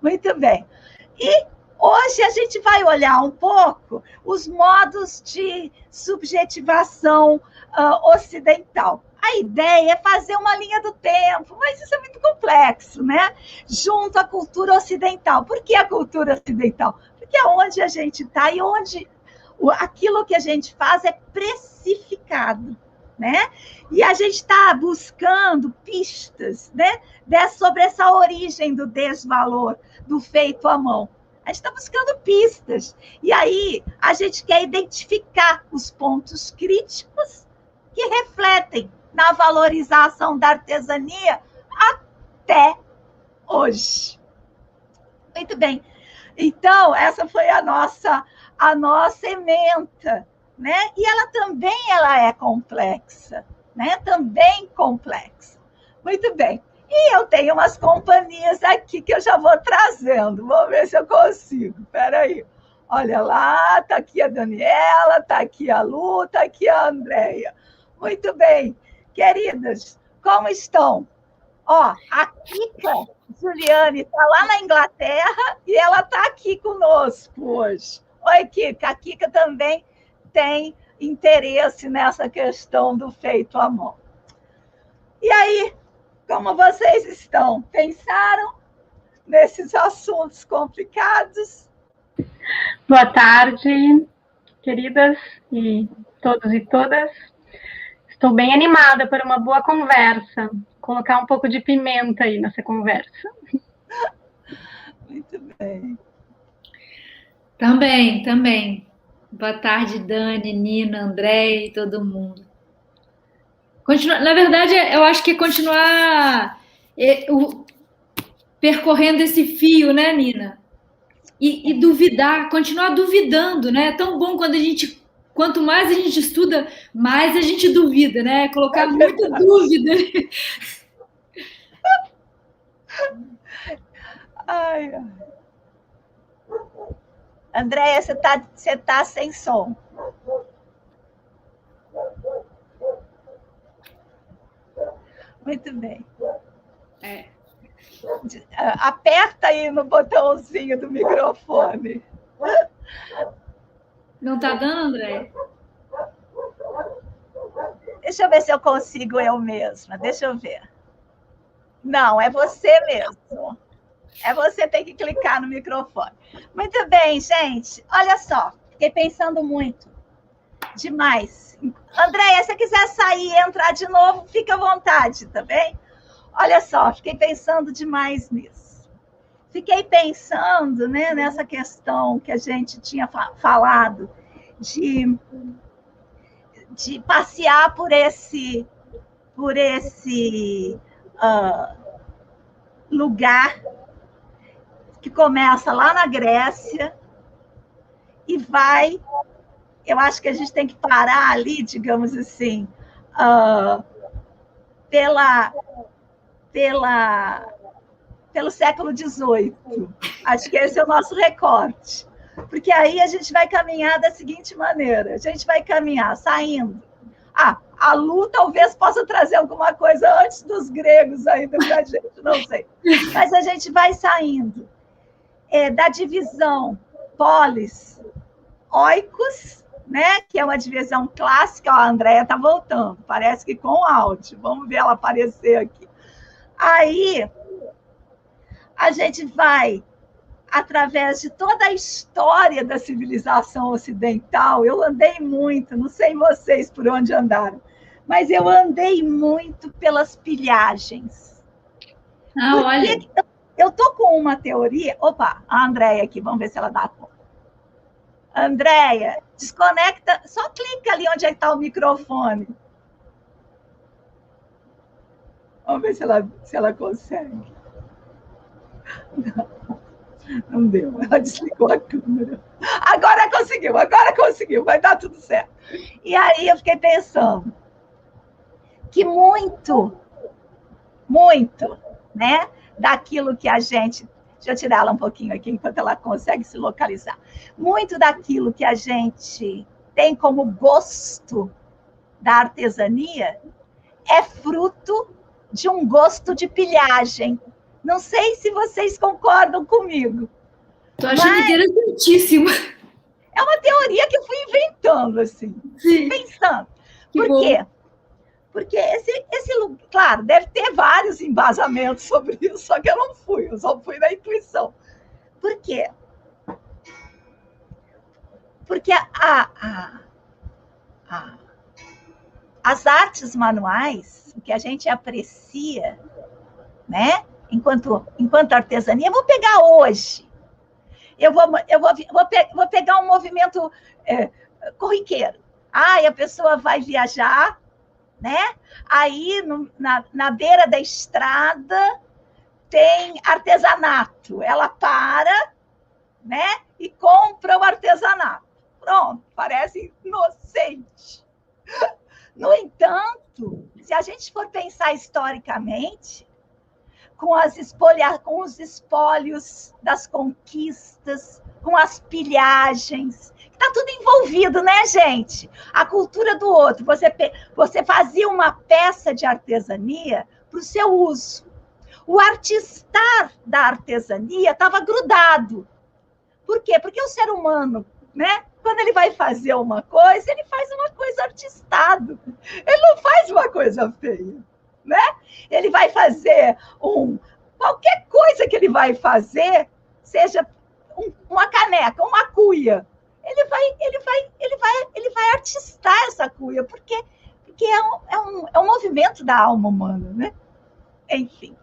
Muito bem. E hoje a gente vai olhar um pouco os modos de subjetivação ocidental. A ideia é fazer uma linha do tempo, mas isso é muito complexo, né? Junto à cultura ocidental. Por que a cultura ocidental? Porque é onde a gente está e onde aquilo que a gente faz é precificado, né? E a gente está buscando pistas, né, sobre essa origem do desvalor, do feito à mão. A gente está buscando pistas. E aí a gente quer identificar os pontos críticos que refletem na valorização da artesania até hoje. Muito bem. Então, essa foi a nossa ementa, né? E ela é complexa, né? Também complexa. Muito bem. E eu tenho umas companhias aqui que eu já vou trazendo. Vamos ver se eu consigo. Espera aí. Olha lá, está aqui a Daniela, está aqui a Lu, está aqui a Andréia. Muito bem. Queridas, como estão? Ó, a Kika Juliane está lá na Inglaterra e ela está aqui conosco hoje. Oi, Kika. A Kika também tem interesse nessa questão do feito à mão. E aí, como vocês estão? Pensaram nesses assuntos complicados? Boa tarde, queridas e todos e todas. Estou bem animada para uma boa conversa. Colocar um pouco de pimenta aí nessa conversa. Muito bem. Também. Boa tarde, Dani, Nina, André e todo mundo. Na verdade, eu acho que é continuar percorrendo esse fio, né, Nina? E duvidar, continuar duvidando, né? É tão bom quanto mais a gente estuda, mais a gente duvida, né? Colocar muita dúvida. Ai. Andréia, você tá sem som. Muito bem. Aperta aí no botãozinho do microfone. Não tá dando, André? Deixa eu ver se eu consigo eu mesma. Deixa eu ver. Não, é você mesmo. É você ter que clicar no microfone. Muito bem, gente. Olha só, fiquei pensando muito. Demais. Andréia, se você quiser sair e entrar de novo, fica à vontade, tá bem? Olha só, fiquei pensando demais nisso. Fiquei pensando, né, nessa questão que a gente tinha falado de passear por esse lugar que começa lá na Grécia e vai. Eu acho que a gente tem que parar ali, digamos assim, pelo século XVIII. Acho que esse é o nosso recorte. Porque aí a gente vai caminhar da seguinte maneira: a gente vai caminhar saindo. A Lu talvez possa trazer alguma coisa antes dos gregos ainda para a gente, não sei. Mas a gente vai saindo da divisão polis, oikos, né, que é uma divisão clássica. A Andréia está voltando, parece que com áudio. Vamos ver ela aparecer aqui. Aí, a gente vai, através de toda a história da civilização ocidental. Eu andei muito, não sei vocês por onde andaram, mas eu andei muito pelas pilhagens. Olha. Eu estou com uma teoria. Opa, a Andréia aqui, vamos ver se ela dá conta. Andréia, desconecta, só clica ali onde está o microfone. Vamos ver se ela consegue. Não deu, ela desligou a câmera. Agora conseguiu, vai dar tudo certo. E aí eu fiquei pensando que muito, né, daquilo que a gente... Deixa eu tirar ela um pouquinho aqui, enquanto ela consegue se localizar. Muito daquilo que a gente tem como gosto da artesania é fruto de um gosto de pilhagem, Não sei se vocês concordam comigo. Estou achando interessantíssimo. É uma teoria que eu fui inventando, assim, Sim. pensando. Por quê? Porque esse lugar, claro, deve ter vários embasamentos sobre isso, só que eu só fui na intuição. Por quê? Porque as artes manuais, o que a gente aprecia, né, enquanto artesania, eu vou pegar hoje. Eu vou pegar um movimento corriqueiro. A pessoa vai viajar, né? Aí, na beira da estrada, tem artesanato. Ela para, né? E compra o artesanato. Pronto, parece inocente. No entanto, se a gente for pensar historicamente, com os espólios das conquistas, com as pilhagens, está tudo envolvido, né, gente? A cultura do outro. Você fazia uma peça de artesania para o seu uso. O artistar da artesania estava grudado. Por quê? Porque o ser humano, né, quando ele vai fazer uma coisa, ele faz uma coisa artistado. Ele não faz uma coisa feia, né? Ele vai fazer qualquer coisa que ele vai fazer, seja uma caneca, uma cuia. Ele vai artistar essa cuia, porque é um movimento da alma humana, né? Enfim.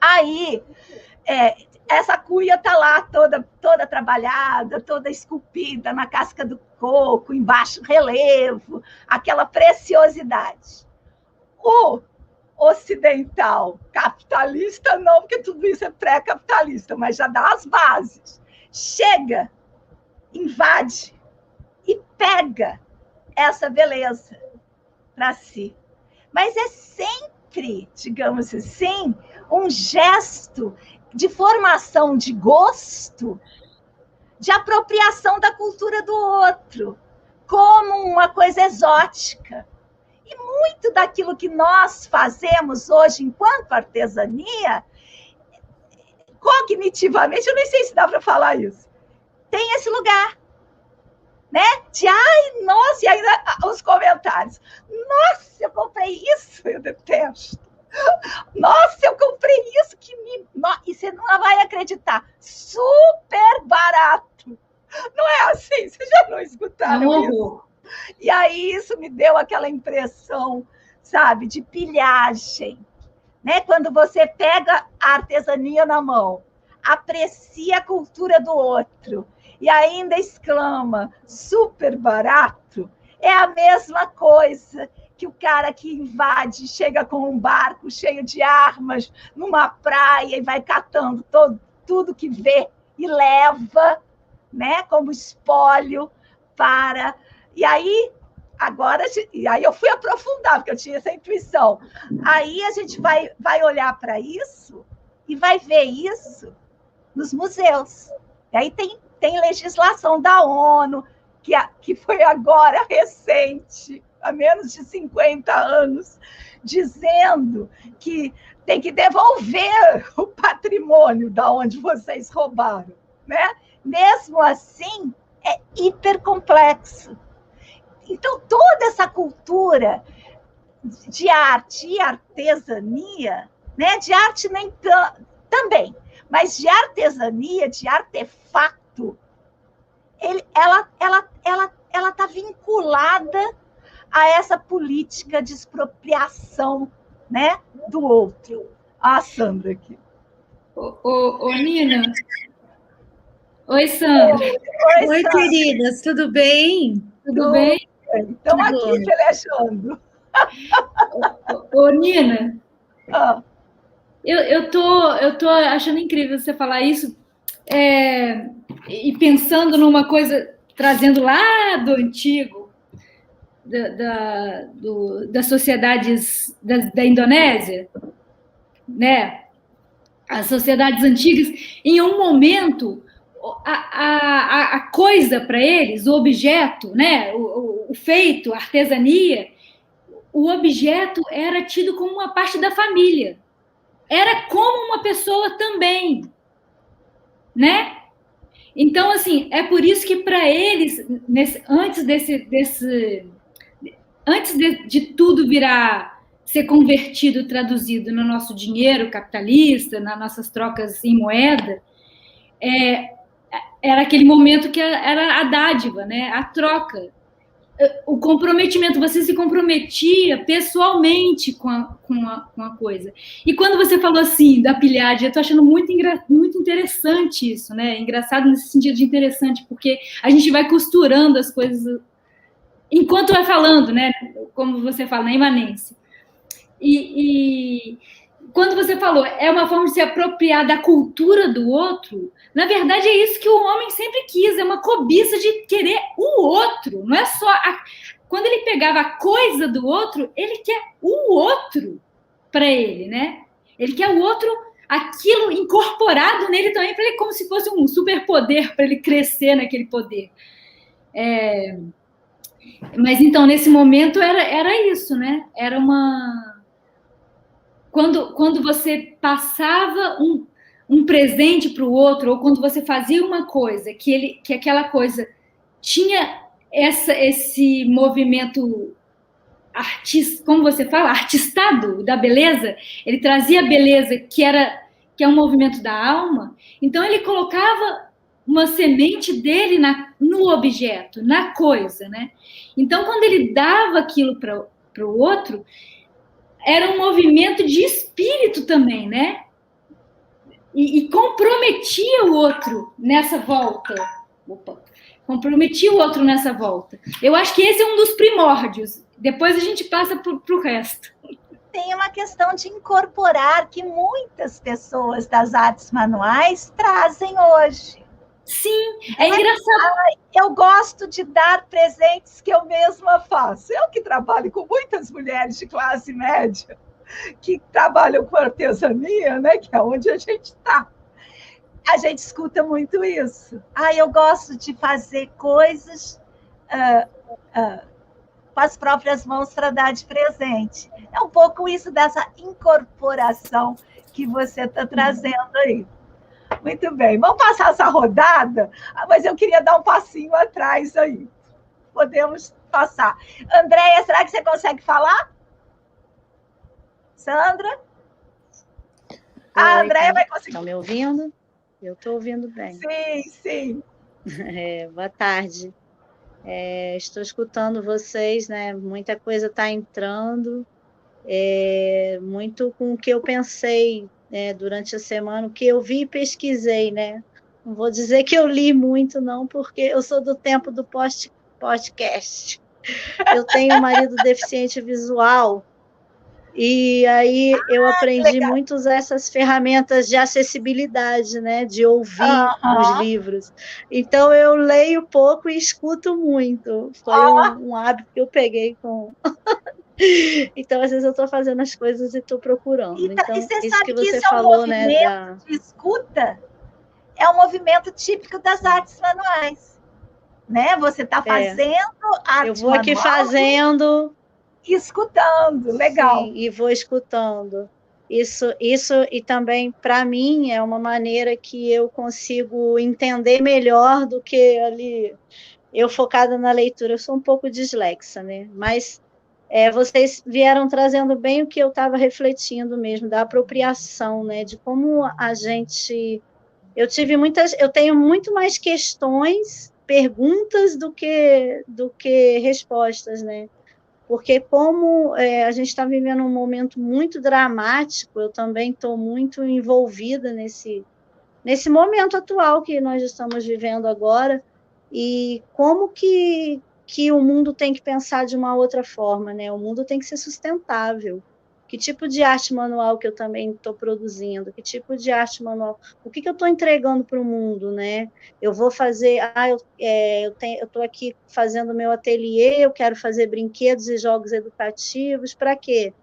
Aí, essa cuia está lá toda trabalhada, toda esculpida na casca do coco, em baixo relevo, aquela preciosidade. O ocidental capitalista, não, porque tudo isso é pré-capitalista, mas já dá as bases. Chega, invade e pega essa beleza para si. Mas é sempre, digamos assim, um gesto de formação de gosto, de apropriação da cultura do outro, como uma coisa exótica. E muito daquilo que nós fazemos hoje enquanto artesania, cognitivamente, eu nem sei se dá para falar isso, tem esse lugar, né? De, nossa, e ainda os comentários. Nossa, eu comprei isso, eu detesto. Nossa, eu comprei isso, e você não vai acreditar, super barato. Não é assim? Vocês já não escutaram isso? E aí isso me deu aquela impressão, sabe, de pilhagem, né? Quando você pega a artesania na mão, aprecia a cultura do outro e ainda exclama, super barato, é a mesma coisa que o cara que invade, chega com um barco cheio de armas numa praia e vai catando tudo que vê e leva, né, como espólio para... E aí, eu fui aprofundar, porque eu tinha essa intuição. Aí a gente vai olhar para isso e vai ver isso nos museus. E aí tem legislação da ONU, que foi agora recente, há menos de 50 anos, dizendo que tem que devolver o patrimônio da onde vocês roubaram, né? Mesmo assim, é hipercomplexo. Então, toda essa cultura de arte e artesania, né? De arte nem também, mas de artesania, de artefato, ela está vinculada a essa política de expropriação, né, do outro. A Sandra aqui. Ô, Nina. Oi, Sandra. Oi, queridas, tudo bem? Tudo bem? Estamos aqui pelejando. Ô, Nina, eu tô achando incrível você falar isso, e pensando numa coisa, trazendo lá do antigo, das sociedades da Indonésia, né? As sociedades antigas, em um momento, a coisa para eles, o objeto, né? O feito, a artesania, o objeto era tido como uma parte da família. era como uma pessoa também, né? Então, assim, é por isso que para eles, antes de tudo virar, ser convertido, traduzido no nosso dinheiro capitalista, nas nossas trocas em moeda, era aquele momento que era a dádiva, né? A troca. O comprometimento, você se comprometia pessoalmente com a coisa. E quando você falou assim, da pilhagem, eu estou achando muito interessante isso, né? Engraçado nesse sentido de interessante, porque a gente vai costurando as coisas enquanto vai falando, né? Como você fala, na imanência. E quando você falou, é uma forma de se apropriar da cultura do outro, na verdade é isso que o homem sempre quis, é uma cobiça de querer o outro, não é só... Quando ele pegava a coisa do outro, ele quer o outro para ele, né? Ele quer o outro, aquilo incorporado nele também, para ele como se fosse um superpoder, para ele crescer naquele poder. Mas então, nesse momento, era isso, né? Era uma... Quando você passava um presente para o outro, ou quando você fazia uma coisa, que aquela coisa tinha esse movimento como você fala, artistado da beleza, ele trazia a beleza que é um movimento da alma, então ele colocava uma semente dele no objeto, na coisa, né? Então, quando ele dava aquilo para o outro, era um movimento de espírito também, né? E comprometia o outro nessa volta. Comprometia o outro nessa volta. Eu acho que esse é um dos primórdios. Depois a gente passa para o resto. Tem uma questão de incorporar que muitas pessoas das artes manuais trazem hoje. Sim, é engraçado. Eu gosto de dar presentes que eu mesma faço. Eu que trabalho com muitas mulheres de classe média que trabalham com artesania, né? Que é onde a gente está. A gente escuta muito isso. Eu gosto de fazer coisas com as próprias mãos para dar de presente. É um pouco isso dessa incorporação que você está trazendo aí. Muito bem, vamos passar essa rodada, mas eu queria dar um passinho atrás aí. Podemos passar. Andréia, será que você consegue falar? Sandra? A Andréia vai conseguir. Estão me ouvindo? Eu estou ouvindo bem. Sim, sim. Boa tarde. Estou escutando vocês, né? Muita coisa está entrando, muito com o que eu pensei, durante a semana, o que eu vi e pesquisei, né? Não vou dizer que eu li muito, não, porque eu sou do tempo do podcast. Eu tenho um marido deficiente visual, e aí eu aprendi muito a usar essas ferramentas de acessibilidade, né? De ouvir os livros. Então, eu leio pouco e escuto muito. Foi um hábito que eu peguei com... Então, às vezes eu estou fazendo as coisas e estou procurando. Então, e você isso sabe que você isso falou, é um movimento de escuta, é um movimento típico das artes manuais, né? Você está fazendo arte eu vou aqui fazendo e escutando, legal. Sim, e vou escutando. Isso e também, para mim, é uma maneira que eu consigo entender melhor do que ali eu focada na leitura. Eu sou um pouco dislexa, né? Mas vocês vieram trazendo bem o que eu estava refletindo mesmo, da apropriação, né? De como a gente... Eu tenho muito mais questões, perguntas do que respostas, né? Porque como a gente está vivendo um momento muito dramático, eu também estou muito envolvida nesse momento atual que nós estamos vivendo agora, e como que o mundo tem que pensar de uma outra forma, né? O mundo tem que ser sustentável. Que tipo de arte manual que eu também estou produzindo? Que tipo de arte manual? O que eu estou entregando para o mundo, né? Eu vou fazer... eu estou aqui fazendo meu ateliê, eu quero fazer brinquedos e jogos educativos. Para quê?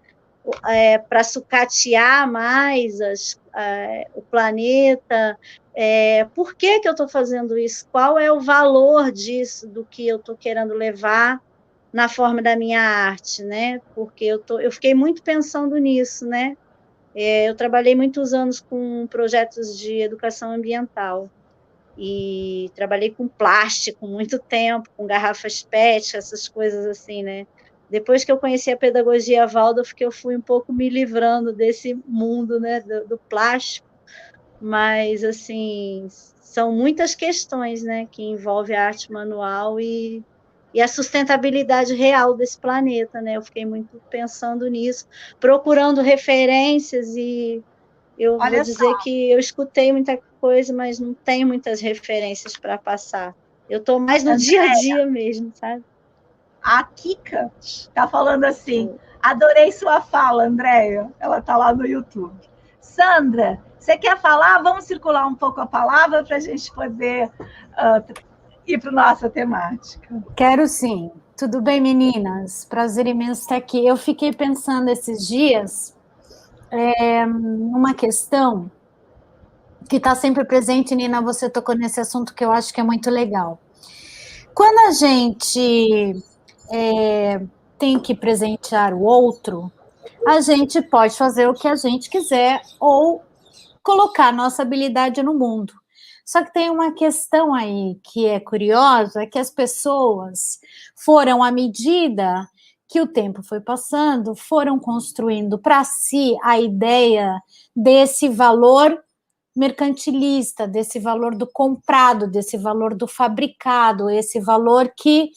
Para sucatear mais o planeta. Por que eu estou fazendo isso? Qual é o valor disso, do que eu estou querendo levar na forma da minha arte, né? Porque eu fiquei muito pensando nisso, né? Eu trabalhei muitos anos com projetos de educação ambiental e trabalhei com plástico muito tempo, com garrafas PET, essas coisas assim, né? Depois que eu conheci a pedagogia Waldorf, que eu fui um pouco me livrando desse mundo, né, do plástico, mas, assim, são muitas questões, né, que envolvem a arte manual e a sustentabilidade real desse planeta, né? Eu fiquei muito pensando nisso, procurando referências e eu vou Olha dizer só, que eu escutei muita coisa, mas não tenho muitas referências para passar. Eu estou mais no dia a dia mesmo, sabe? a Kika está falando assim, adorei sua fala, Andréia. Ela está lá no YouTube. Sandra, você quer falar? Vamos circular um pouco a palavra para a gente poder ir para a nossa temática. Quero sim. Tudo bem, meninas? Prazer imenso estar aqui. Eu fiquei pensando esses dias numa questão que está sempre presente, Nina, você tocou nesse assunto que eu acho que é muito legal. Quando a gente tem que presentear o outro, a gente pode fazer o que a gente quiser ou colocar a nossa habilidade no mundo. Só que tem uma questão aí que é curiosa, que as pessoas foram, à medida que o tempo foi passando, foram construindo para si a ideia desse valor mercantilista, desse valor do comprado, desse valor do fabricado, esse valor que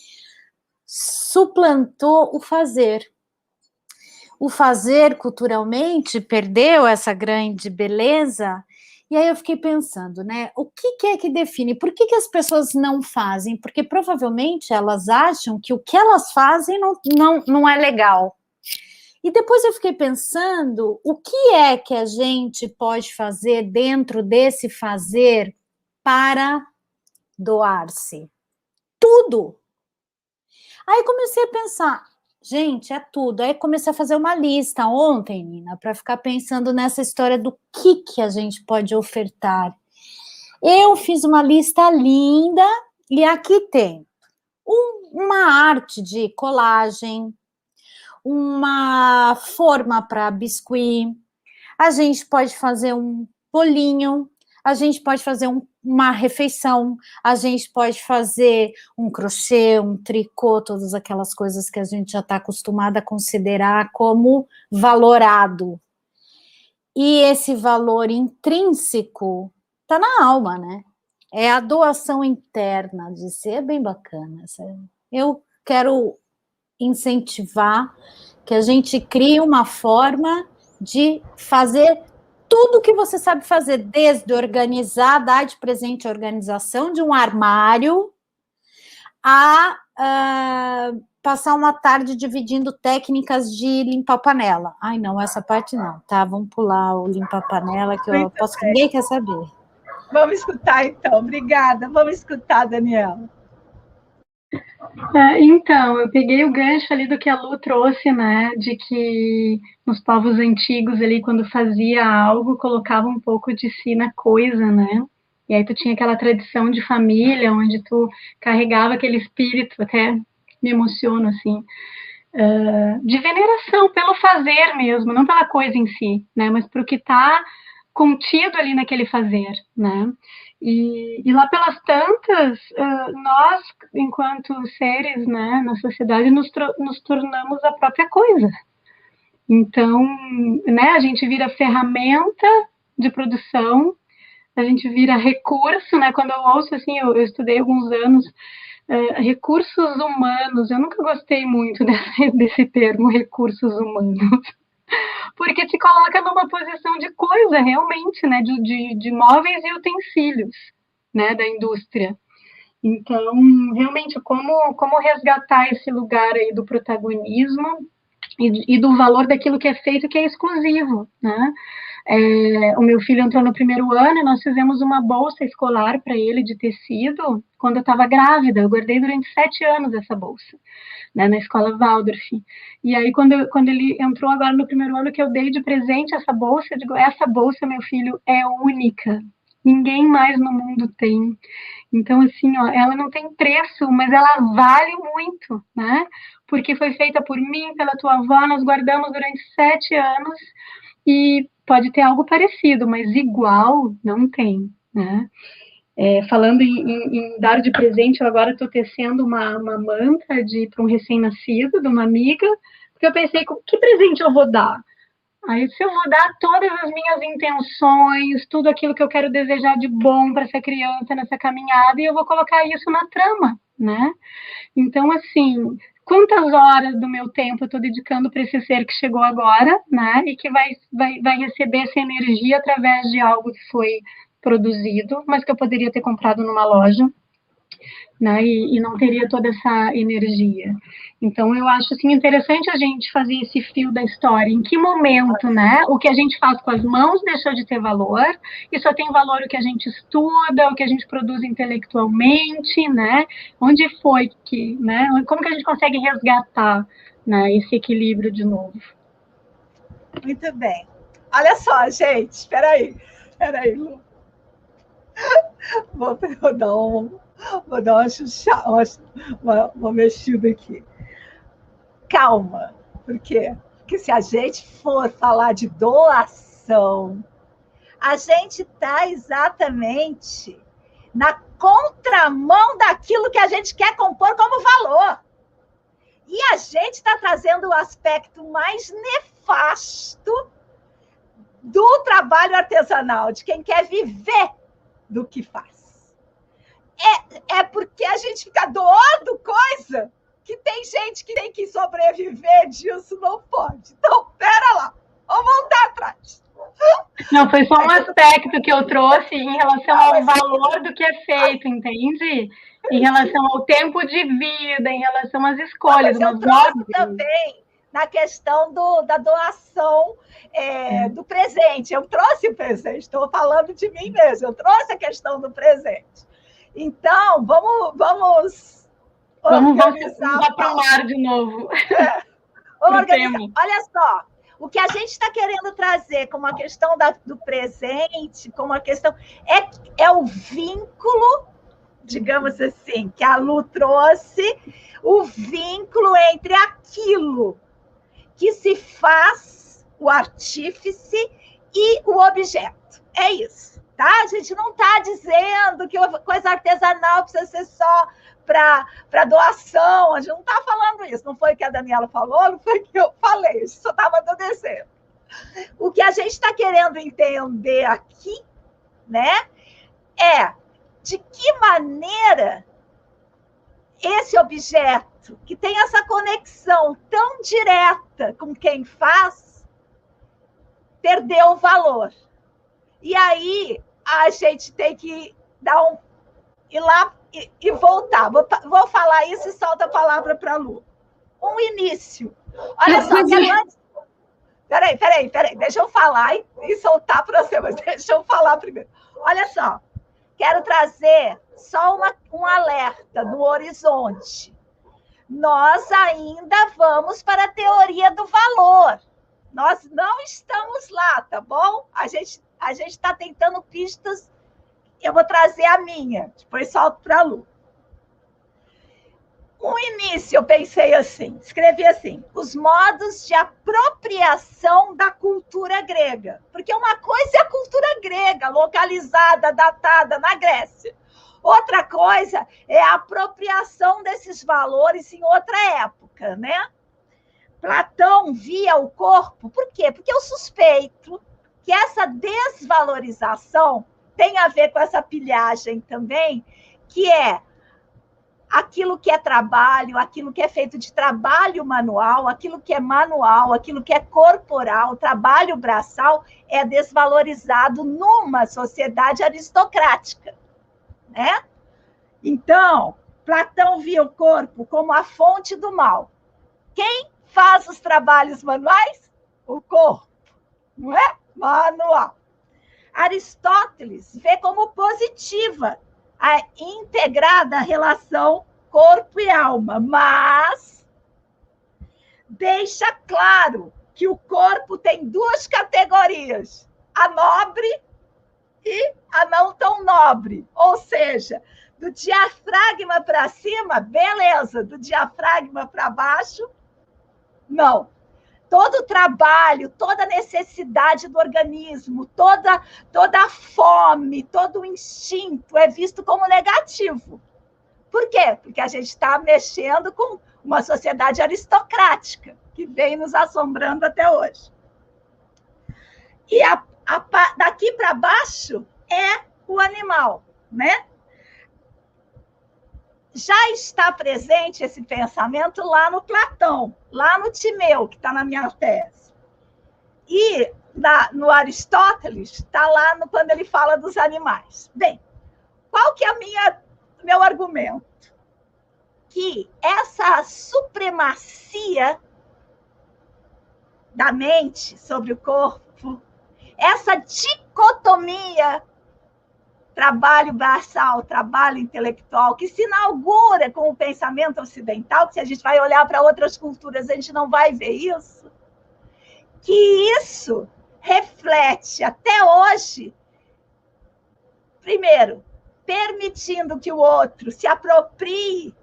suplantou o fazer. O fazer culturalmente perdeu essa grande beleza. E aí eu fiquei pensando, né? O que é que define? Por que as pessoas não fazem? Porque provavelmente elas acham que o que elas fazem não é legal. E depois eu fiquei pensando, o que é que a gente pode fazer dentro desse fazer para doar-se? Tudo! Aí comecei a pensar, gente, é tudo. Aí comecei a fazer uma lista ontem, Nina, para ficar pensando nessa história do que a gente pode ofertar. Eu fiz uma lista linda e aqui tem uma arte de colagem, uma forma para biscuit, a gente pode fazer um bolinho, a gente pode fazer uma refeição, a gente pode fazer um crochê, um tricô, todas aquelas coisas que a gente já está acostumada a considerar como valorado. E esse valor intrínseco está na alma, né? É a doação interna de ser bem bacana. Eu quero incentivar que a gente crie uma forma de fazer tudo que você sabe fazer, desde organizar, dar de presente a organização de um armário, a passar uma tarde dividindo técnicas de limpar panela. Ai, não, essa parte não, tá? Vamos pular o limpar panela, que eu aposto que ninguém quer saber. Vamos escutar, então. Obrigada. Vamos escutar, Daniela. Então, eu peguei o gancho ali do que a Lu trouxe, né, de que nos povos antigos ali, quando fazia algo, colocava um pouco de si na coisa, né, e aí tu tinha aquela tradição de família, onde tu carregava aquele espírito, até me emociono, assim, de veneração pelo fazer mesmo, não pela coisa em si, né, mas para o que está contido ali naquele fazer, né. E lá pelas tantas, nós, enquanto seres, né, na sociedade, nos tornamos a própria coisa. Então, né, a gente vira ferramenta de produção, a gente vira recurso, né, quando eu ouço, assim, eu estudei alguns anos, recursos humanos, eu nunca gostei muito desse termo, recursos humanos, porque te coloca numa posição de coisa, realmente, né, de móveis e utensílios, né, da indústria. Então, realmente, como resgatar esse lugar aí do protagonismo e do valor daquilo que é feito, que é exclusivo, né? O meu filho entrou no primeiro ano e nós fizemos uma bolsa escolar para ele de tecido quando eu estava grávida. Eu guardei durante 7 anos essa bolsa, né, na escola Waldorf. E aí, quando ele entrou agora no primeiro ano, que eu dei de presente essa bolsa, eu digo, essa bolsa, meu filho, é única. Ninguém mais no mundo tem. Então, assim, ó, ela não tem preço, mas ela vale muito, né? Porque foi feita por mim, pela tua avó, nós guardamos durante 7 anos, e pode ter algo parecido, mas igual não tem, né? Falando em dar de presente, eu agora estou tecendo uma manta para um recém-nascido, de uma amiga, porque eu pensei, que presente eu vou dar? Aí, se eu vou dar todas as minhas intenções, tudo aquilo que eu quero desejar de bom para essa criança nessa caminhada, e eu vou colocar isso na trama, né? Então, assim, quantas horas do meu tempo eu estou dedicando para esse ser que chegou agora, né? E que vai receber essa energia através de algo que foi produzido, mas que eu poderia ter comprado numa loja, né? E não teria toda essa energia. Então, eu acho assim, interessante a gente fazer esse fio da história. Em que momento, né? O que a gente faz com as mãos deixou de ter valor, e só tem valor o que a gente estuda, o que a gente produz intelectualmente, né? Onde foi que, né? Como que a gente consegue resgatar, né, esse equilíbrio de novo? Muito bem. Olha só, gente, espera aí, Lu. Vou dar uma mexida aqui. Calma. Por quê? Porque se a gente for falar de doação, a gente está exatamente na contramão daquilo que a gente quer compor como valor. E a gente está trazendo o aspecto mais nefasto do trabalho artesanal, de quem quer viver do que faz. É porque a gente fica doando coisa que tem gente que tem que sobreviver disso, não pode. Então, pera lá, vamos voltar atrás. Não, foi só um aspecto que eu trouxe em relação ao valor do que é feito, entende? Em relação ao tempo de vida, em relação às escolhas. Mas eu trouxe também na questão da doação do presente. Eu trouxe o presente, estou falando de mim mesmo, eu trouxe a questão do presente. Então, vamos organizar para o ar de novo. Vamos organizar. Olha só, o que a gente está querendo trazer como a questão do presente, como a questão é o vínculo, digamos assim, que a Lu trouxe, o vínculo entre aquilo que se faz, o artífice, e o objeto. É isso, tá? A gente não está dizendo que coisa artesanal precisa ser só para doação, a gente não está falando isso. Não foi o que a Daniela falou, não foi o que eu falei, a gente só estava dando exemplo. O que a gente está querendo entender aqui, né, é de que maneira esse objeto, que tem essa conexão tão direta com quem faz, perdeu o valor. E aí a gente tem que ir lá e voltar. Vou falar isso e solto a palavra para a Lu. Um início. Olha só, quero antes... Peraí, deixa eu falar e soltar para você, mas deixa eu falar primeiro. Olha só, quero trazer só um alerta do horizonte. Nós ainda vamos para a teoria do valor. Nós não estamos lá, tá bom? A gente está tentando pistas. Eu vou trazer a minha, depois solto para a Lu. No início, eu pensei assim, escrevi assim, os modos de apropriação da cultura grega. Porque uma coisa é a cultura grega, localizada, datada na Grécia. Outra coisa é a apropriação desses valores em outra época, né? Platão via o corpo, por quê? Porque eu suspeito que essa desvalorização tem a ver com essa pilhagem também, que é aquilo que é trabalho, aquilo que é feito de trabalho manual, aquilo que é corporal, trabalho braçal, é desvalorizado numa sociedade aristocrática, né? Então, Platão via o corpo como a fonte do mal. Quem faz os trabalhos manuais? O corpo, não é? Manual. Aristóteles vê como positiva a integrada relação corpo e alma, mas deixa claro que o corpo tem duas categorias, a nobre e a não tão nobre. Ou seja, do diafragma para cima, beleza, do diafragma para baixo, não. todo o trabalho, toda a necessidade do organismo, toda a fome, todo o instinto é visto como negativo. Por quê? Porque a gente está mexendo com uma sociedade aristocrática, que vem nos assombrando até hoje. E daqui para baixo é o animal, né? Já está presente esse pensamento lá no Platão, lá no Timeu, que está na minha tese. E no Aristóteles, está lá quando ele fala dos animais. Bem, qual que é meu argumento? Que essa supremacia da mente sobre o corpo, essa dicotomia trabalho braçal, trabalho intelectual, que se inaugura com o pensamento ocidental, que se a gente vai olhar para outras culturas, a gente não vai ver isso, que isso reflete até hoje, primeiro, permitindo que o outro se aproprie,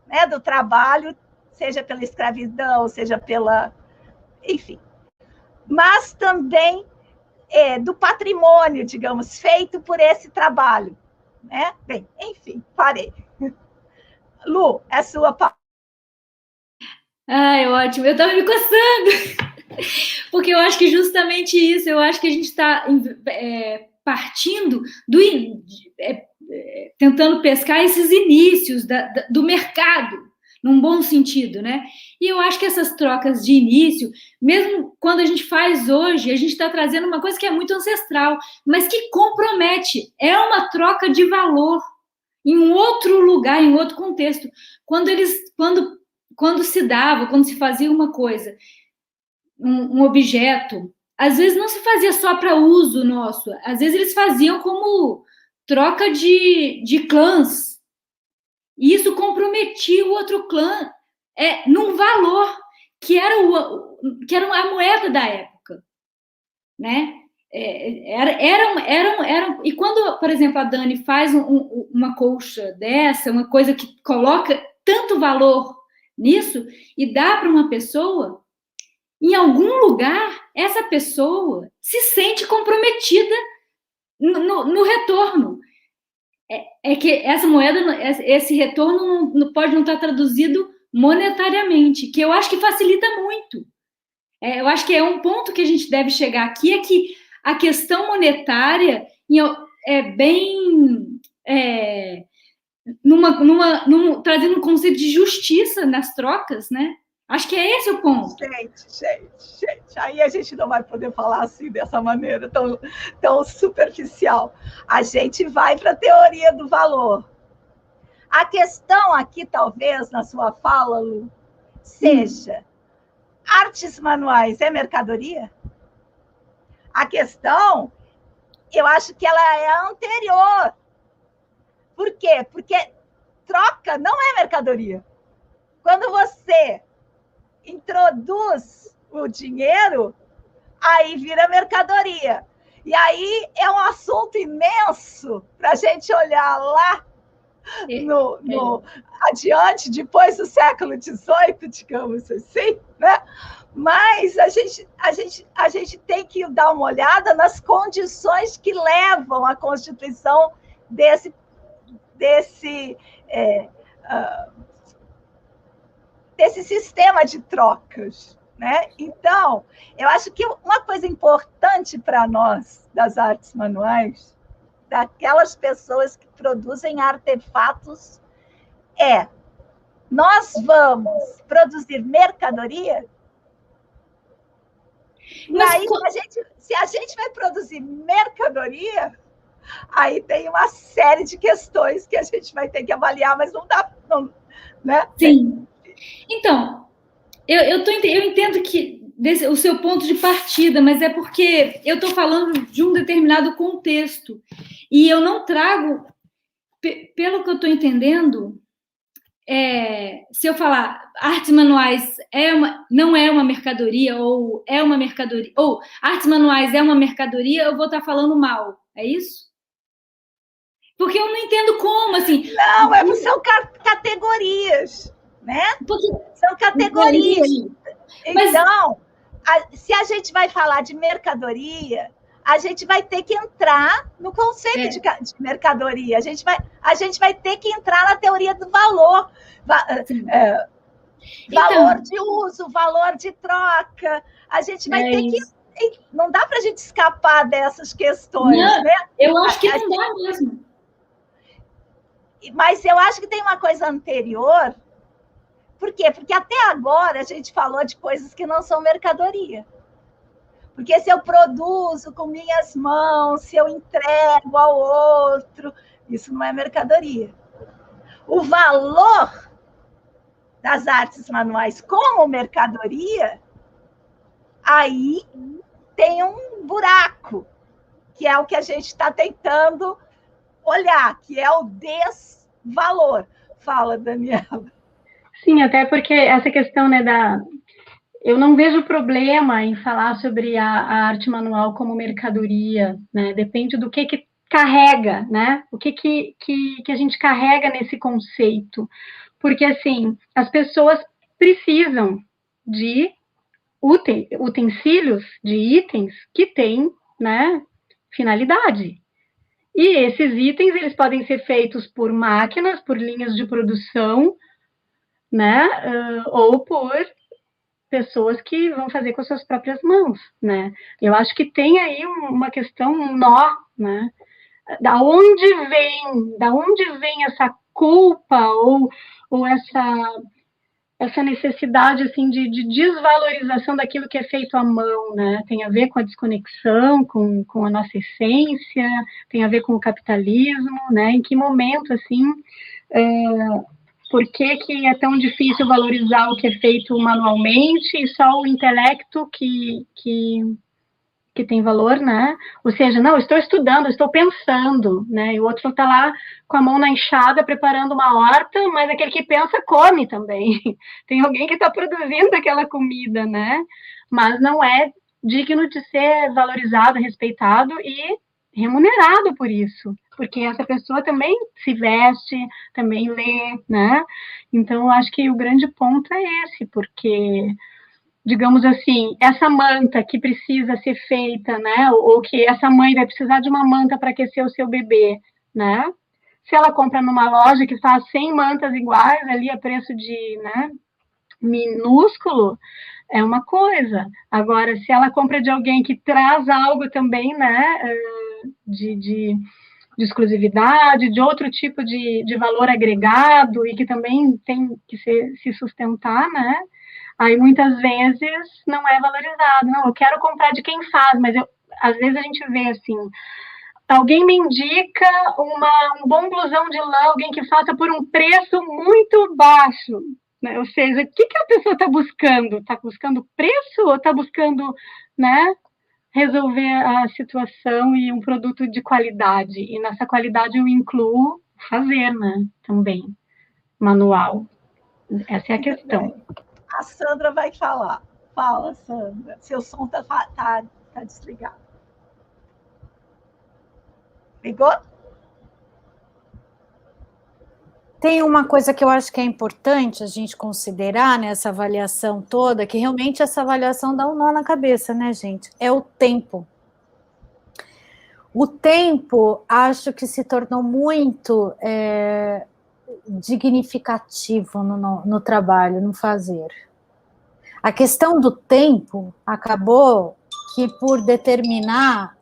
né, do trabalho, seja pela escravidão, seja pela... enfim. Mas também do patrimônio, digamos, feito por esse trabalho, né? Bem, enfim, parei. Lu, é sua palavra. Ai, ótimo. Eu estava me coçando, porque eu acho que justamente isso, eu acho que a gente está partindo tentando pescar esses inícios do mercado, num bom sentido, né? E eu acho que essas trocas de início, mesmo quando a gente faz hoje, a gente está trazendo uma coisa que é muito ancestral, mas que compromete, é uma troca de valor em um outro lugar, em outro contexto. Quando se fazia uma coisa, um objeto, às vezes não se fazia só para uso nosso, às vezes eles faziam como troca de clãs. E isso comprometia o outro clã num valor que era a moeda da época, né? E quando, por exemplo, a Dani faz uma colcha dessa, uma coisa que coloca tanto valor nisso e dá para uma pessoa, em algum lugar essa pessoa se sente comprometida no retorno. É que essa moeda, esse retorno pode não estar traduzido monetariamente, que eu acho que facilita muito. Eu acho que é um ponto que a gente deve chegar aqui, é que a questão monetária é bem... trazendo um conceito de justiça nas trocas, né? Acho que é esse o ponto. Gente, aí a gente não vai poder falar assim, dessa maneira tão superficial. A gente vai para a teoria do valor. A questão aqui, talvez, na sua fala, Lu, seja: artes manuais é mercadoria? A questão, eu acho que ela é anterior. Por quê? Porque troca não é mercadoria. Quando você introduz o dinheiro, aí vira mercadoria. E aí é um assunto imenso para a gente olhar lá adiante, depois do século XVIII, digamos assim, né? Mas a gente tem que dar uma olhada nas condições que levam à constituição desse sistema de trocas, né? Então, eu acho que uma coisa importante para nós, das artes manuais, daquelas pessoas que produzem artefatos, nós vamos produzir mercadoria? Mas aí, se a gente vai produzir mercadoria, aí tem uma série de questões que a gente vai ter que avaliar, mas não dá, né? Sim. Então, eu entendo que o seu ponto de partida, mas é porque eu estou falando de um determinado contexto e eu não trago, pelo que eu estou entendendo, se eu falar artes manuais não é uma mercadoria, ou é uma mercadoria, ou artes manuais é uma mercadoria, eu vou estar falando mal, é isso? Porque eu não entendo como, assim... Não, são categorias, né? São categorias. Então, se a gente vai falar de mercadoria, a gente vai ter que entrar no conceito de mercadoria. A gente vai ter que entrar na teoria do valor. Valor de uso, valor de troca. A gente vai ter que... Não dá para a gente escapar dessas questões, não, né? Eu acho que não dá mesmo. Mas eu acho que tem uma coisa anterior. Por quê? Porque até agora a gente falou de coisas que não são mercadoria. Porque se eu produzo com minhas mãos, se eu entrego ao outro, isso não é mercadoria. O valor das artes manuais como mercadoria, aí tem um buraco, que é o que a gente está tentando olhar, que é o desvalor. Fala, Daniela. Sim, até porque essa questão, né, eu não vejo problema em falar sobre a arte manual como mercadoria, né? Depende do que carrega, né? O que a gente carrega nesse conceito. Porque, assim, as pessoas precisam de utensílios, de itens que têm, né, finalidade. E esses itens, eles podem ser feitos por máquinas, por linhas de produção, né, ou por pessoas que vão fazer com as suas próprias mãos, né? Eu acho que tem aí uma questão, um nó, né? Da onde vem essa culpa ou essa necessidade assim de desvalorização daquilo que é feito à mão, né? Tem a ver com a desconexão, com a nossa essência, tem a ver com o capitalismo, né? Em que momento assim por que é tão difícil valorizar o que é feito manualmente e só o intelecto que tem valor, né? Ou seja, não, eu estou estudando, eu estou pensando, né? E o outro está lá com a mão na enxada preparando uma horta, mas aquele que pensa come também. Tem alguém que está produzindo aquela comida, né? Mas não é digno de ser valorizado, respeitado e remunerado por isso, porque essa pessoa também se veste, também lê, né? Então, eu acho que o grande ponto é esse, porque, digamos assim, essa manta que precisa ser feita, né? Ou que essa mãe vai precisar de uma manta para aquecer o seu bebê, né? Se ela compra numa loja que faz 100 mantas iguais ali a preço de, né, minúsculo, é uma coisa. Agora, se ela compra de alguém que traz algo também, né, de exclusividade, de outro tipo de valor agregado e que também tem que se sustentar, né? Aí muitas vezes não é valorizado. Não, eu quero comprar de quem faz, mas às vezes a gente vê assim, alguém me indica um bom blusão de lã, alguém que faça por um preço muito baixo. Né? Ou seja, o que a pessoa está buscando? Está buscando preço ou está buscando, né, resolver a situação e um produto de qualidade? E nessa qualidade eu incluo fazer, né, também, manual. Essa é a questão. A Sandra vai falar. Fala, Sandra. Seu som está desligado. Ligou? Tem uma coisa que eu acho que é importante a gente considerar nessa avaliação toda, que realmente essa avaliação dá um nó na cabeça, né, gente? É o tempo. O tempo, acho que se tornou muito dignificativo no trabalho, no fazer. A questão do tempo acabou que por determinar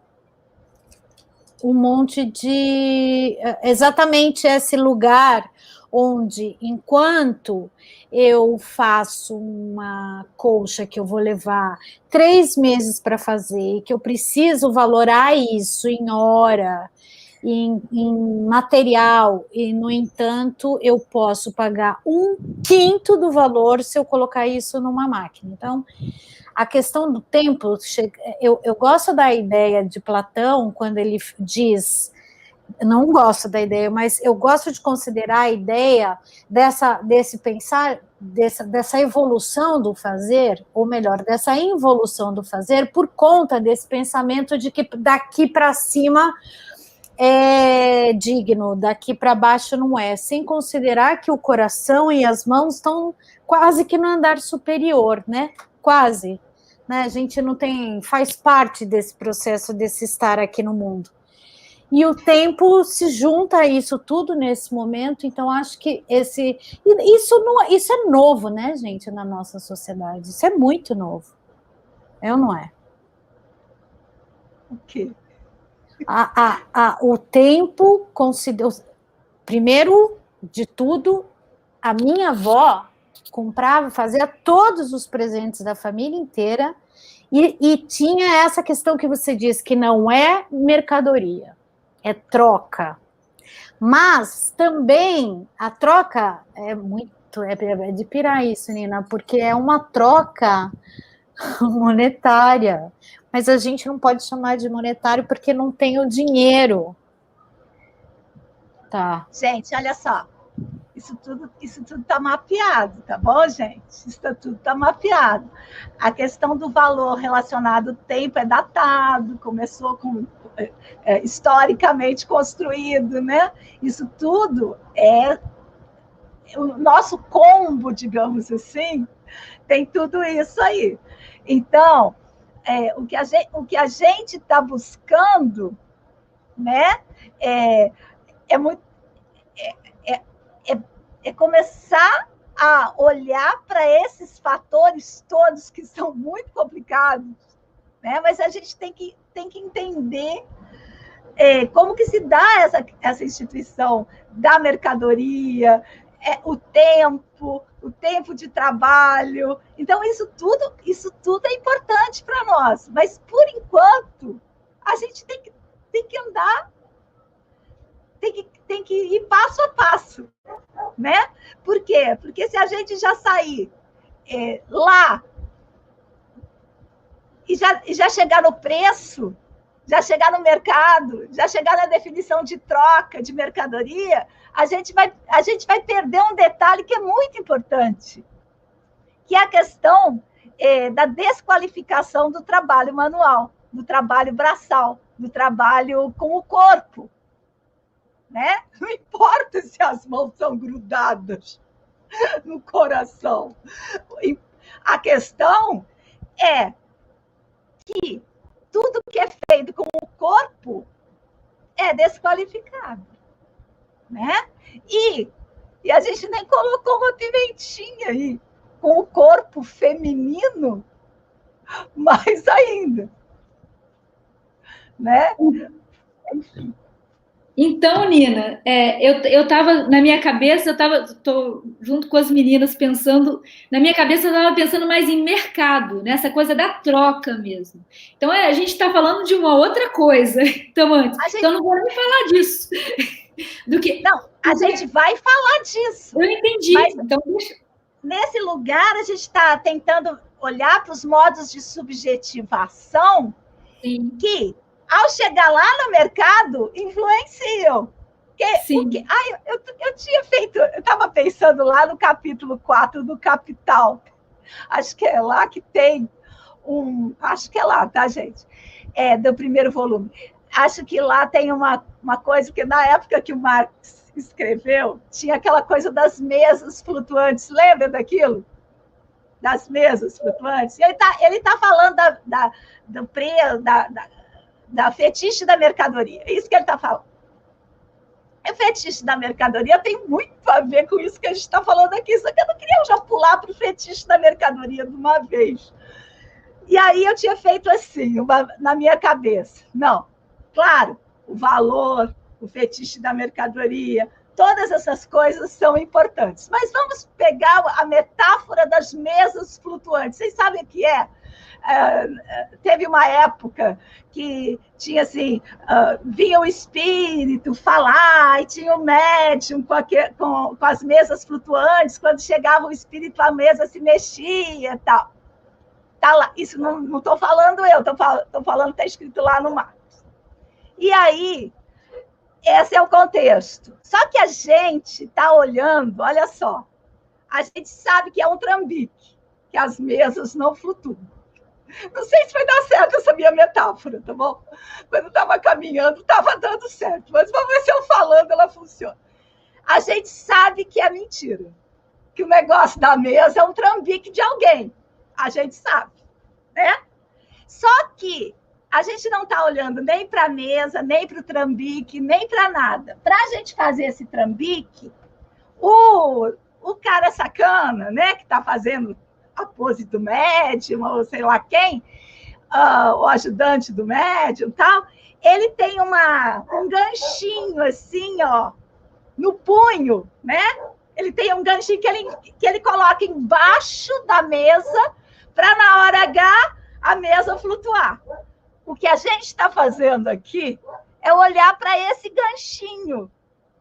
um monte de... exatamente esse lugar onde, enquanto eu faço uma colcha que eu vou levar 3 meses para fazer, que eu preciso valorar isso em hora, em material, e, no entanto, eu posso pagar 1/5 do valor se eu colocar isso numa máquina. Então, a questão do tempo, eu gosto da ideia de Platão, quando ele diz, não gosto da ideia, mas eu gosto de considerar a ideia desse pensar, dessa evolução do fazer, ou melhor, dessa involução do fazer, por conta desse pensamento de que daqui para cima é digno, daqui para baixo não é, sem considerar que o coração e as mãos estão quase que no andar superior, né? Quase. né? A gente não tem, faz parte desse processo, desse estar aqui no mundo. E o tempo se junta a isso tudo nesse momento, então acho que isso é novo, né, gente, na nossa sociedade. Isso é muito novo. É ou não é? O quê? O tempo primeiro de tudo, a minha avó comprava, fazia todos os presentes da família inteira e tinha essa questão que você diz, que não é mercadoria, é troca. Mas também a troca é de pirar isso, Nina, porque é uma troca monetária, mas a gente não pode chamar de monetário porque não tem o dinheiro. Tá. Gente, olha só, isso tudo está mapeado, tá bom, gente? Isso tudo está mapeado. A questão do valor relacionado ao tempo é datado, começou com historicamente construído, né? Isso tudo é o nosso combo, digamos assim, tem tudo isso aí. Então, o que a gente está buscando, né, é começar a olhar para esses fatores todos que são muito complicados, né? Mas a gente tem que entender como que se dá essa instituição da mercadoria, o tempo de trabalho. Então, isso tudo é importante para nós. Mas, por enquanto, a gente tem que andar, tem que ir passo a passo, né? Por quê? Porque se a gente já sair lá e já chegar no preço, já chegar no mercado, já chegar na definição de troca, de mercadoria, a gente vai perder um detalhe que é muito importante, que é a questão da desqualificação do trabalho manual, do trabalho braçal, do trabalho com o corpo. Né? Não importa se as mãos são grudadas no coração. A questão é que tudo que é feito com o corpo é desqualificado, né? E a gente nem colocou uma pimentinha aí, com o corpo feminino, mais ainda, né? Enfim. Então, Nina, eu estava na minha cabeça, estou junto com as meninas pensando, na minha cabeça eu estava pensando mais em mercado, nessa coisa da troca mesmo. Então, a gente está falando de uma outra coisa, então não vou nem falar disso. Não, a gente vai falar disso. Eu entendi. Mas, então, nesse lugar, a gente está tentando olhar para os modos de subjetivação. Sim. Que ao chegar lá no mercado, influenciam. Eu tinha feito, eu estava pensando lá no capítulo 4 do Capital. Acho que é lá que tem acho que é lá, tá, gente? Do primeiro volume. Acho que lá tem uma coisa, que na época que o Marx escreveu, tinha aquela coisa das mesas flutuantes. Lembra daquilo? Das mesas flutuantes? Ele tá falando do preço, da fetiche da mercadoria. É isso que ele está falando. O fetiche da mercadoria tem muito a ver com isso que a gente está falando aqui, só que eu não queria já pular para o fetiche da mercadoria de uma vez. E aí eu tinha feito assim, na minha cabeça. Não, claro, o valor, o fetiche da mercadoria, todas essas coisas são importantes. Mas vamos pegar a metáfora das mesas flutuantes. Vocês sabem o que é? Teve uma época que tinha assim, vinha o espírito falar, e tinha o médium com as mesas flutuantes, quando chegava o espírito, a mesa se mexia e tal. Tá lá. Isso não estou falando eu, estou falando, está escrito lá no Marcos. E aí, esse é o contexto. Só que a gente está olhando, olha só, a gente sabe que é um trambique, que as mesas não flutuam. Não sei se vai dar certo essa minha metáfora, tá bom? Quando estava caminhando, estava dando certo. Mas vamos ver se eu falando ela funciona. A gente sabe que é mentira. Que o negócio da mesa é um trambique de alguém. A gente sabe. né? Só que a gente não está olhando nem para a mesa, nem para o trambique, nem para nada. Para a gente fazer esse trambique, o cara sacana, né, que está fazendo a pose do médium, ou sei lá quem, o ajudante do médium e tal, ele tem um ganchinho assim, ó, no punho, né? Ele tem um ganchinho que ele coloca embaixo da mesa para, na hora H, a mesa flutuar. O que a gente está fazendo aqui é olhar para esse ganchinho.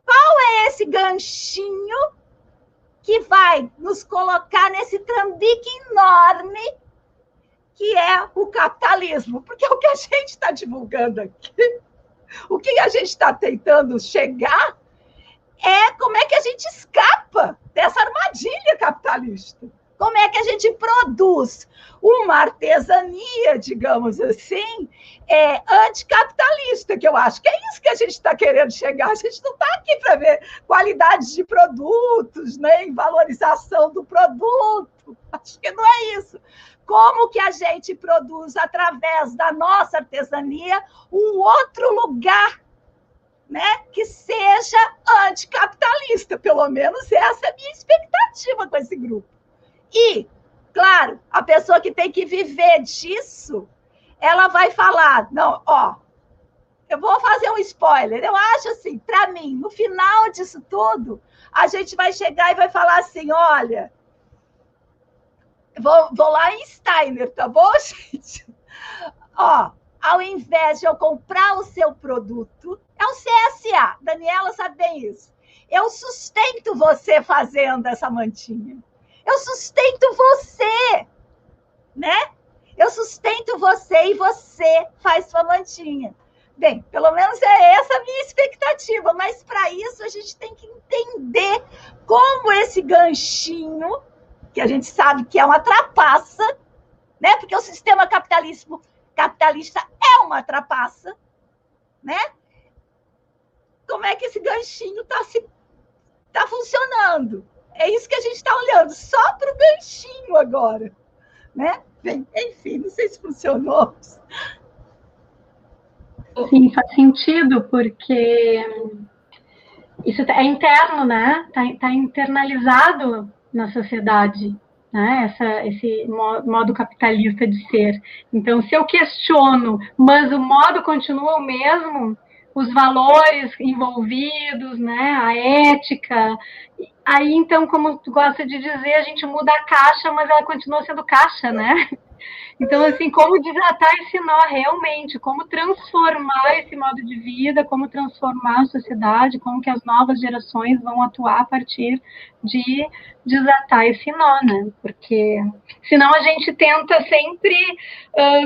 Qual é esse ganchinho que vai nos colocar nesse trambique enorme que é o capitalismo? Porque o que a gente está divulgando aqui, o que a gente está tentando chegar é como é que a gente escapa dessa armadilha capitalista. Como é que a gente produz uma artesania, digamos assim, anticapitalista, que eu acho que é isso que a gente está querendo chegar. A gente não está aqui para ver qualidade de produtos, nem valorização do produto. Acho que não é isso. Como que a gente produz, através da nossa artesania, um outro lugar, né, que seja anticapitalista? Pelo menos essa é a minha expectativa com esse grupo. E, claro, a pessoa que tem que viver disso, ela vai falar, não, ó, eu vou fazer um spoiler, eu acho assim, para mim, no final disso tudo, a gente vai chegar e vai falar assim, olha, vou lá em Steiner, tá bom, gente? Ó, ao invés de eu comprar o seu produto, é o CSA, Daniela sabe bem isso, eu sustento você fazendo essa mantinha. Eu sustento você, né? Eu sustento você e você faz sua mantinha. Bem, pelo menos é essa a minha expectativa, mas para isso a gente tem que entender como esse ganchinho, que a gente sabe que é uma trapaça, né? Porque o sistema capitalista é uma trapaça, né? Como é que esse ganchinho está funcionando? É isso que a gente está olhando, só para o ganchinho agora, né? Bem, enfim, não sei se funcionou. Sim, faz sentido, porque isso é interno, né? Tá internalizado na sociedade, né? Esse modo capitalista de ser. Então, se eu questiono, mas o modo continua o mesmo, os valores envolvidos, né? A ética. Aí, então, como tu gosta de dizer, a gente muda a caixa, mas ela continua sendo caixa, né? Então, assim, como desatar esse nó realmente, como transformar esse modo de vida, como transformar a sociedade, como que as novas gerações vão atuar a partir de desatar esse nó, né? Porque senão a gente tenta sempre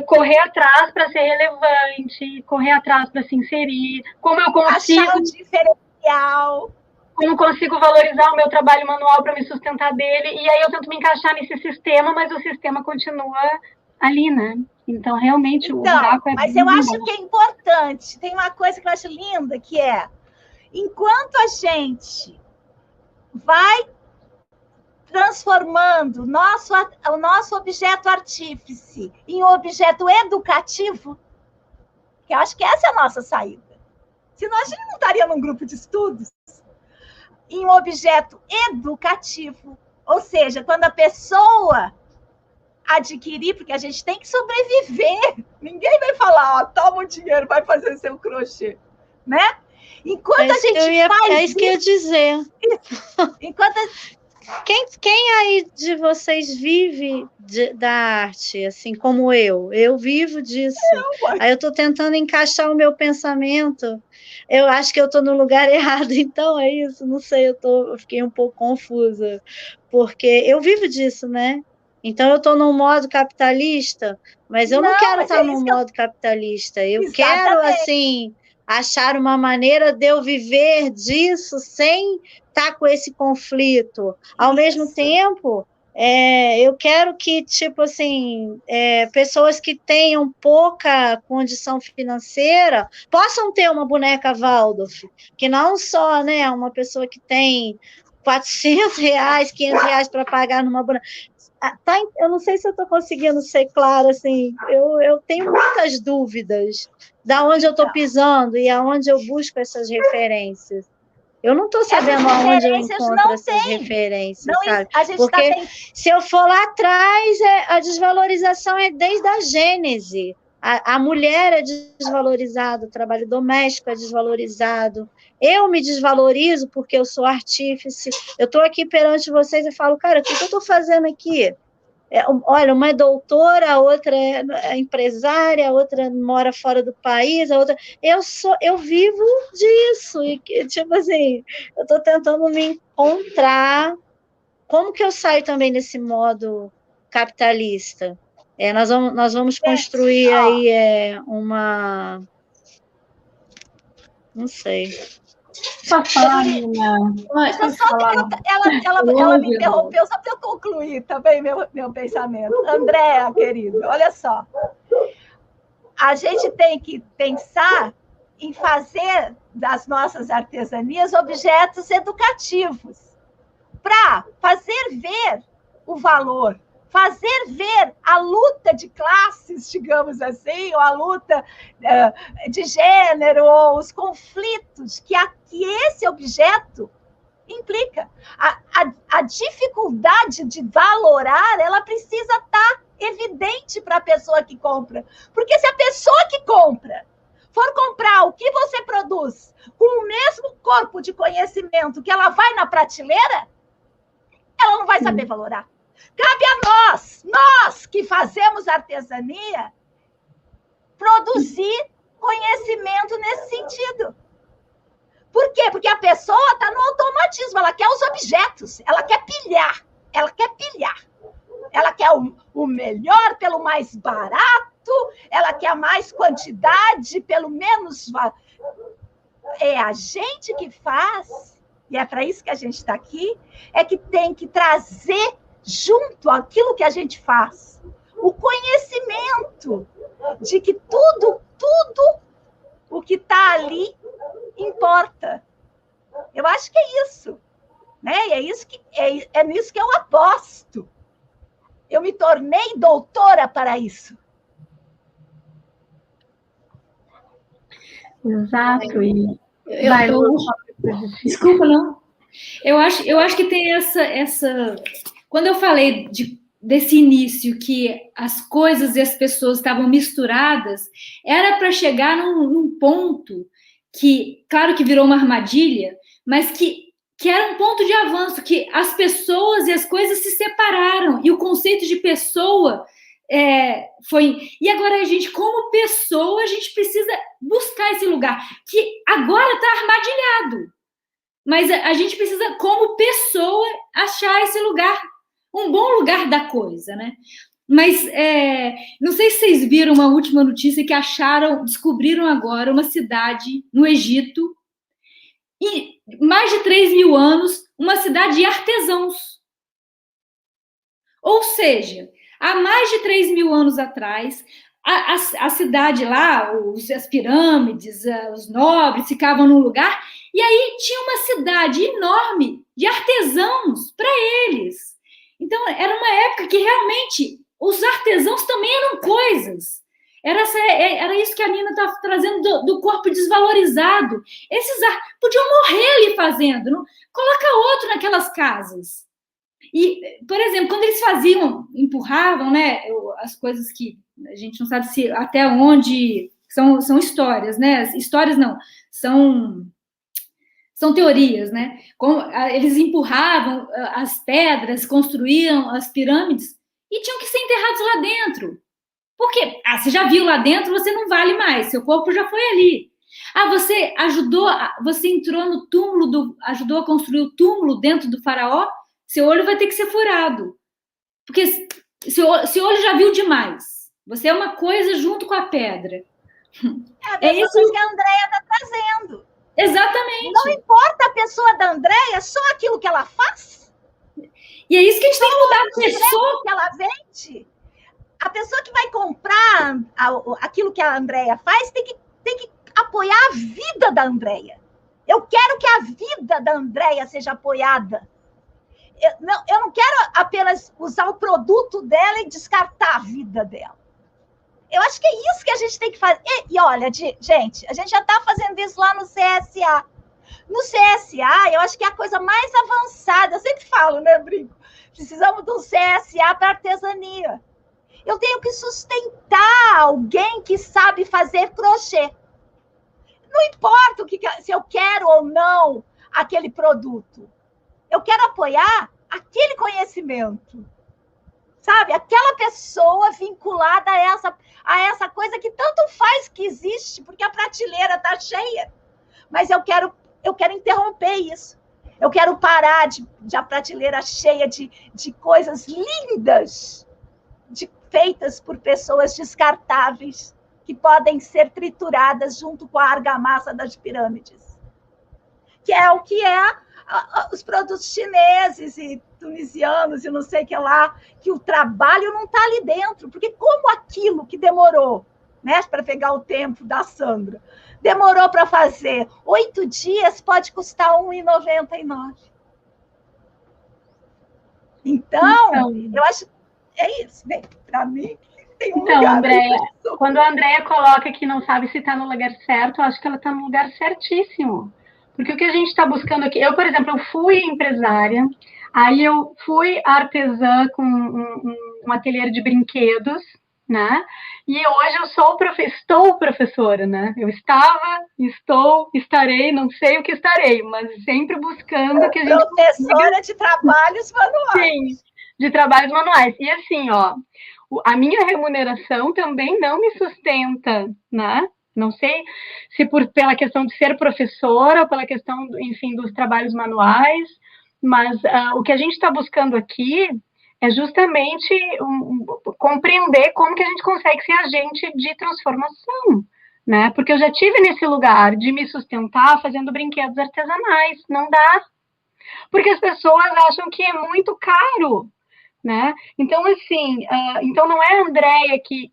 correr atrás para ser relevante, correr atrás para se inserir, como eu consigo... Achar o diferencial... Como consigo valorizar o meu trabalho manual para me sustentar dele, e aí eu tento me encaixar nesse sistema, mas o sistema continua ali, né? Então, realmente, o buraco é... Mas eu acho que é importante, tem uma coisa que eu acho linda, que é, enquanto a gente vai transformando o nosso objeto artífice em um objeto educativo, que eu acho que essa é a nossa saída. Senão a gente não estaria num grupo de estudos, em um objeto educativo. Ou seja, quando a pessoa adquirir, porque a gente tem que sobreviver, ninguém vai falar, ó, toma o dinheiro, vai fazer seu crochê, né? Enquanto a gente faz é isso que eu ia dizer. Enquanto Quem aí de vocês vive da arte, assim como eu? Eu vivo disso. Aí eu estou tentando encaixar o meu pensamento. Eu acho que eu estou no lugar errado, então é isso. Não sei, eu fiquei um pouco confusa, porque eu vivo disso, né? Então eu estou num modo capitalista, mas eu não quero estar num modo capitalista. Eu quero, assim, achar uma maneira de eu viver disso sem estar com esse conflito. Ao mesmo tempo, eu quero que, tipo assim, pessoas que tenham pouca condição financeira possam ter uma boneca Waldorf, que não só, né, uma pessoa que tem R$400, R$500 para pagar numa boneca. Eu não sei se eu estou conseguindo ser clara, assim, eu tenho muitas dúvidas da onde eu estou pisando e aonde eu busco essas referências. Eu não estou sabendo aonde eu encontro essas referências, não, sabe? Porque se eu for lá atrás, a desvalorização é desde a Gênese. A mulher é desvalorizada, o trabalho doméstico é desvalorizado. Eu me desvalorizo porque eu sou artífice. Eu estou aqui perante vocês e falo, cara, o que eu estou fazendo aqui? Olha, uma é doutora, a outra é empresária, a outra mora fora do país, a outra... Eu vivo disso. E, tipo assim, eu estou tentando me encontrar. Como que eu saio também desse modo capitalista? Nós vamos construir aí uma... Não sei. Posso falar, Nina? Ela me interrompeu só para eu concluir também meu pensamento. Andréa, querida, olha só. A gente tem que pensar em fazer das nossas artesanias objetos educativos para fazer ver o valor, fazer ver a luta de classes, digamos assim, ou a luta de gênero, ou os conflitos que esse objeto implica. A dificuldade de valorar, ela precisa estar evidente para a pessoa que compra. Porque se a pessoa que compra for comprar o que você produz com o mesmo corpo de conhecimento que ela vai na prateleira, ela não vai saber valorar. Cabe a nós que fazemos artesania, produzir conhecimento nesse sentido. Por quê? Porque a pessoa está no automatismo, ela quer os objetos, ela quer pilhar. Ela quer o melhor pelo mais barato, ela quer mais quantidade pelo menos... É a gente que faz, e é para isso que a gente está aqui, é que tem que trazer junto àquilo que a gente faz, o conhecimento de que tudo o que está ali importa. Eu acho que é isso, né? E é nisso que eu aposto. Eu me tornei doutora para isso. Exato. E desculpa, não. Eu acho que tem essa... Quando eu falei desse início que as coisas e as pessoas estavam misturadas, era para chegar num ponto que, claro que virou uma armadilha, mas que era um ponto de avanço, que as pessoas e as coisas se separaram, e o conceito de pessoa foi... E agora, a gente, como pessoa, a gente precisa buscar esse lugar, que agora está armadilhado, mas a gente precisa, como pessoa, achar esse lugar, um bom lugar da coisa, né? Mas não sei se vocês viram uma última notícia que descobriram agora uma cidade no Egito, e mais de 3.000 anos, uma cidade de artesãos. Ou seja, há mais de 3.000 anos atrás, a cidade lá, as pirâmides, os nobres ficavam num lugar, e aí tinha uma cidade enorme de artesãos para eles. Então, era uma época que realmente os artesãos também eram coisas. Era isso que a Nina está trazendo do corpo desvalorizado. Esses podiam morrer ali fazendo. Não? Coloca outro naquelas casas. E, por exemplo, quando eles empurravam, né, as coisas que a gente não sabe se até onde são histórias, né? Histórias não, são teorias, né? Como eles empurravam as pedras, construíam as pirâmides e tinham que ser enterrados lá dentro. Porque você já viu lá dentro, você não vale mais, seu corpo já foi ali. Você você entrou no túmulo, ajudou a construir o túmulo dentro do faraó, seu olho vai ter que ser furado. Porque seu olho já viu demais. Você é uma coisa junto com a pedra. É isso que a Andréa está trazendo. Exatamente. Não importa a pessoa da Andréa, só aquilo que ela faz. E é isso que a gente tem que mudar. A pessoa que ela vende, a pessoa que vai comprar aquilo que a Andréa faz tem que apoiar a vida da Andréa. Eu quero que a vida da Andréia seja apoiada. Eu não quero apenas usar o produto dela e descartar a vida dela. Eu acho que é isso que a gente tem que fazer. E olha, gente, a gente já está fazendo isso lá no CSA. No CSA, eu acho que é a coisa mais avançada. Eu sempre falo, né, Brinco? Precisamos de um CSA para artesania. Eu tenho que sustentar alguém que sabe fazer crochê. Não importa se eu quero ou não aquele produto. Eu quero apoiar aquele conhecimento. Sabe? Aquela pessoa vinculada a essa coisa que tanto faz que existe, porque a prateleira está cheia. Mas eu quero interromper isso. Eu quero parar de a prateleira cheia de coisas lindas, feitas por pessoas descartáveis, que podem ser trituradas junto com a argamassa das pirâmides. Que é o que os produtos chineses e tunisianos e não sei o que lá, que o trabalho não está ali dentro. Porque como aquilo que demorou, né, para pegar o tempo da Sandra, demorou para fazer 8 dias, pode custar R$1,99. Então, eu acho... É isso, bem, para mim, tem um lugar... Andréia, quando a Andréia coloca que não sabe se está no lugar certo, eu acho que ela está no lugar certíssimo. Porque o que a gente está buscando aqui... Eu, por exemplo, eu fui empresária, aí eu fui artesã com um ateliê de brinquedos, né? E hoje eu estou professora, né? Eu estava, estou, estarei, não sei o que estarei, mas sempre buscando que a gente... Professora de trabalhos manuais. Sim, de trabalhos manuais. E assim, ó, a minha remuneração também não me sustenta, né? Não sei se pela questão de ser professora ou pela questão, enfim, dos trabalhos manuais, mas o que a gente está buscando aqui é justamente compreender como que a gente consegue ser agente de transformação, né? Porque eu já tive nesse lugar de me sustentar fazendo brinquedos artesanais, não dá. Porque as pessoas acham que é muito caro, né? Então, assim, então não é a Andréia que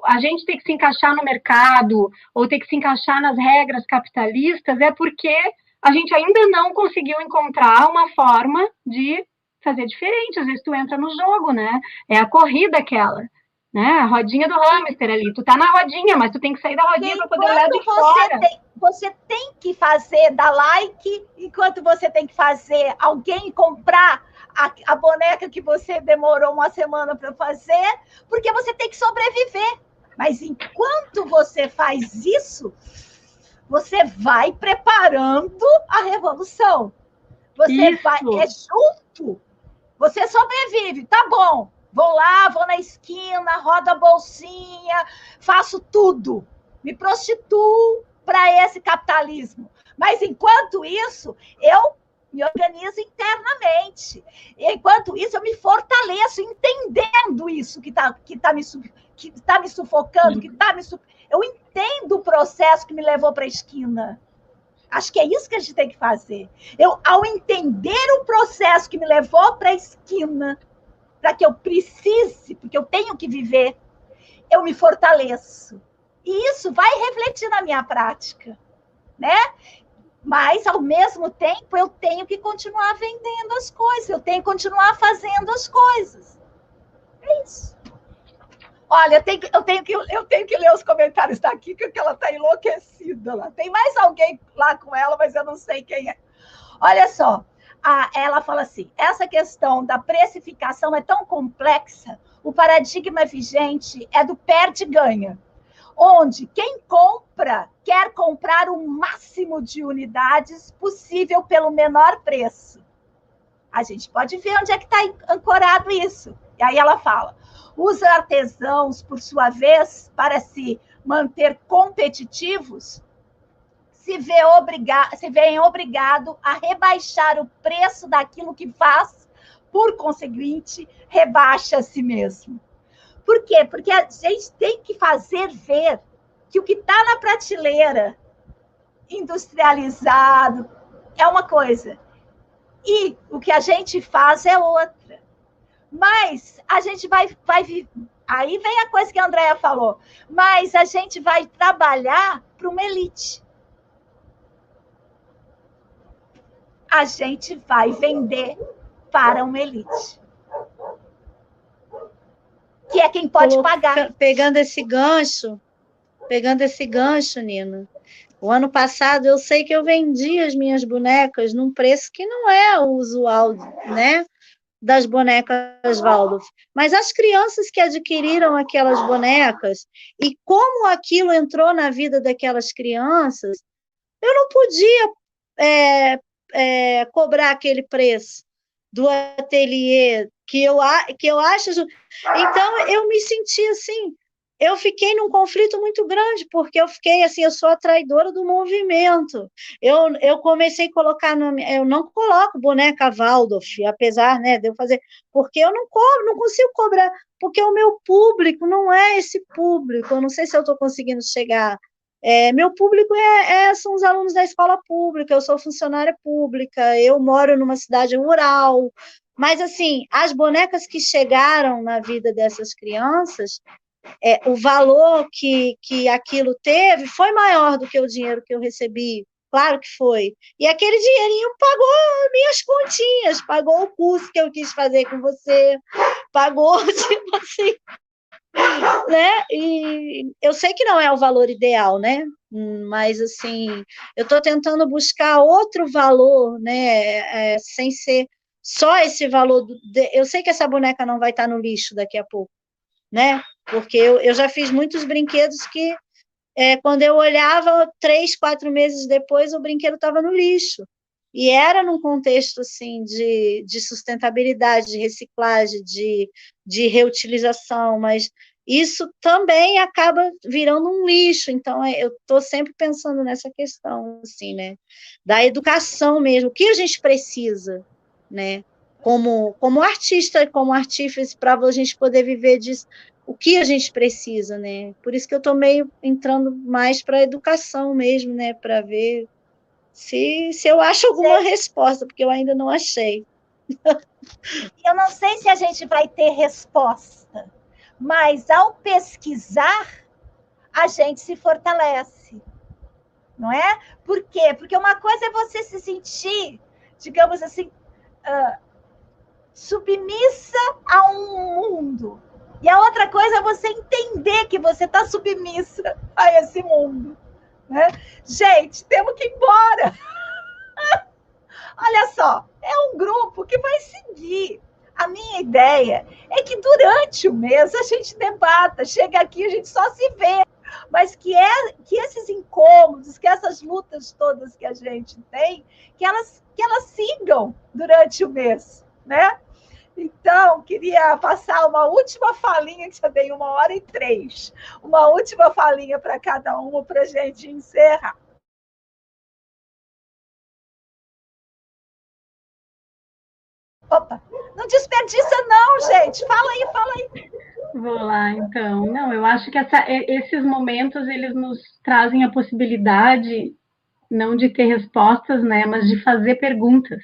a gente tem que se encaixar no mercado ou tem que se encaixar nas regras capitalistas, é porque a gente ainda não conseguiu encontrar uma forma de fazer diferente. Às vezes tu entra no jogo, né? É a corrida aquela, né? A rodinha do hamster ali. Tu tá na rodinha, mas tu tem que sair da rodinha para poder olhar de fora. Você tem que fazer, dar like, enquanto você tem que fazer alguém comprar a boneca que você demorou uma semana para fazer, porque você tem que sobreviver. Mas enquanto você faz isso, você vai preparando a revolução. Você vai, é junto. Você sobrevive, tá bom. Vou lá, vou na esquina, rodo a bolsinha, faço tudo. Me prostituo para esse capitalismo. Mas, enquanto isso, eu me organizo internamente. E, enquanto isso, eu me fortaleço, entendendo isso que tá me sufocando, eu entendo o processo que me levou para a esquina. Acho que é isso que a gente tem que fazer. Ao entender o processo que me levou para a esquina, para que eu precise, porque eu tenho que viver, eu me fortaleço. E isso vai refletir na minha prática, né? Mas, ao mesmo tempo, eu tenho que continuar vendendo as coisas, eu tenho que continuar fazendo as coisas. É isso. Olha, eu tenho que ler os comentários daqui, porque ela está enlouquecida lá. Tem mais alguém lá com ela, mas eu não sei quem é. Olha só, ela fala assim, essa questão da precificação é tão complexa, o paradigma vigente é do perde-ganha, onde quem compra quer comprar o máximo de unidades possível pelo menor preço. A gente pode ver onde é que está ancorado isso. E aí ela fala, os artesãos, por sua vez, para se manter competitivos, se veem obrigados a rebaixar o preço daquilo que faz, por conseguinte, rebaixa a si mesmo. Por quê? Porque a gente tem que fazer ver que o que está na prateleira, industrializado, é uma coisa, e o que a gente faz é outra. Mas a gente vai aí vem a coisa que a Andréia falou, mas a gente vai trabalhar para uma elite. a gente vai vender para uma elite. Que é quem pode pagar. Pegando esse gancho, Nina, o ano passado eu sei que eu vendi as minhas bonecas num preço que não é o usual, né, das bonecas Waldorf. Mas as crianças que adquiriram aquelas bonecas e como aquilo entrou na vida daquelas crianças, eu não podia cobrar aquele preço do ateliê que eu acho. Então, eu me senti assim, eu fiquei num conflito muito grande, porque eu fiquei assim, eu sou a traidora do movimento. Eu comecei a colocar, eu não coloco boneca Waldorf, apesar, né, de eu fazer, porque eu não consigo cobrar, porque o meu público não é esse público, eu não sei se eu estou conseguindo chegar. Meu público são os alunos da escola pública, eu sou funcionária pública, eu moro numa cidade rural, mas, assim, as bonecas que chegaram na vida dessas crianças, o valor que aquilo teve foi maior do que o dinheiro que eu recebi, claro que foi. E aquele dinheirinho pagou minhas continhas, pagou o curso que eu quis fazer com você, pagou, tipo assim, né? E eu sei que não é o valor ideal, né? Mas, assim, eu estou tentando buscar outro valor, né? Sem ser só esse valor. Eu sei que essa boneca não vai estar no lixo daqui a pouco, né? Porque eu já fiz muitos brinquedos que, quando eu olhava, 3, 4 meses depois, o brinquedo estava no lixo. E era num contexto, assim, de sustentabilidade, de reciclagem, de reutilização, mas isso também acaba virando um lixo. Então, eu estou sempre pensando nessa questão, assim, né, da educação mesmo, o que a gente precisa, né, como artista, como artífice, para a gente poder viver disso, o que a gente precisa, né, por isso que eu estou meio entrando mais para a educação mesmo, né, para ver se eu acho alguma resposta, porque eu ainda não achei. Eu não sei se a gente vai ter resposta, mas ao pesquisar, a gente se fortalece, não é? Por quê? Porque uma coisa é você se sentir, digamos assim, submissa a um mundo, e a outra coisa é você entender que você está submissa a esse mundo, né? Gente, temos que ir embora. Olha só, é um grupo que vai seguir. A minha ideia é que durante o mês a gente debata, chega aqui, a gente só se vê, mas que esses incômodos, que essas lutas todas que a gente tem, que elas sigam durante o mês, né? Então, queria passar uma última falinha, que já dei 1h03, uma última falinha para cada uma, para a gente encerrar. Opa, não desperdiça não, gente. Fala aí. Vou lá, então. Não, eu acho que esses momentos, eles nos trazem a possibilidade, não de ter respostas, né, mas de fazer perguntas.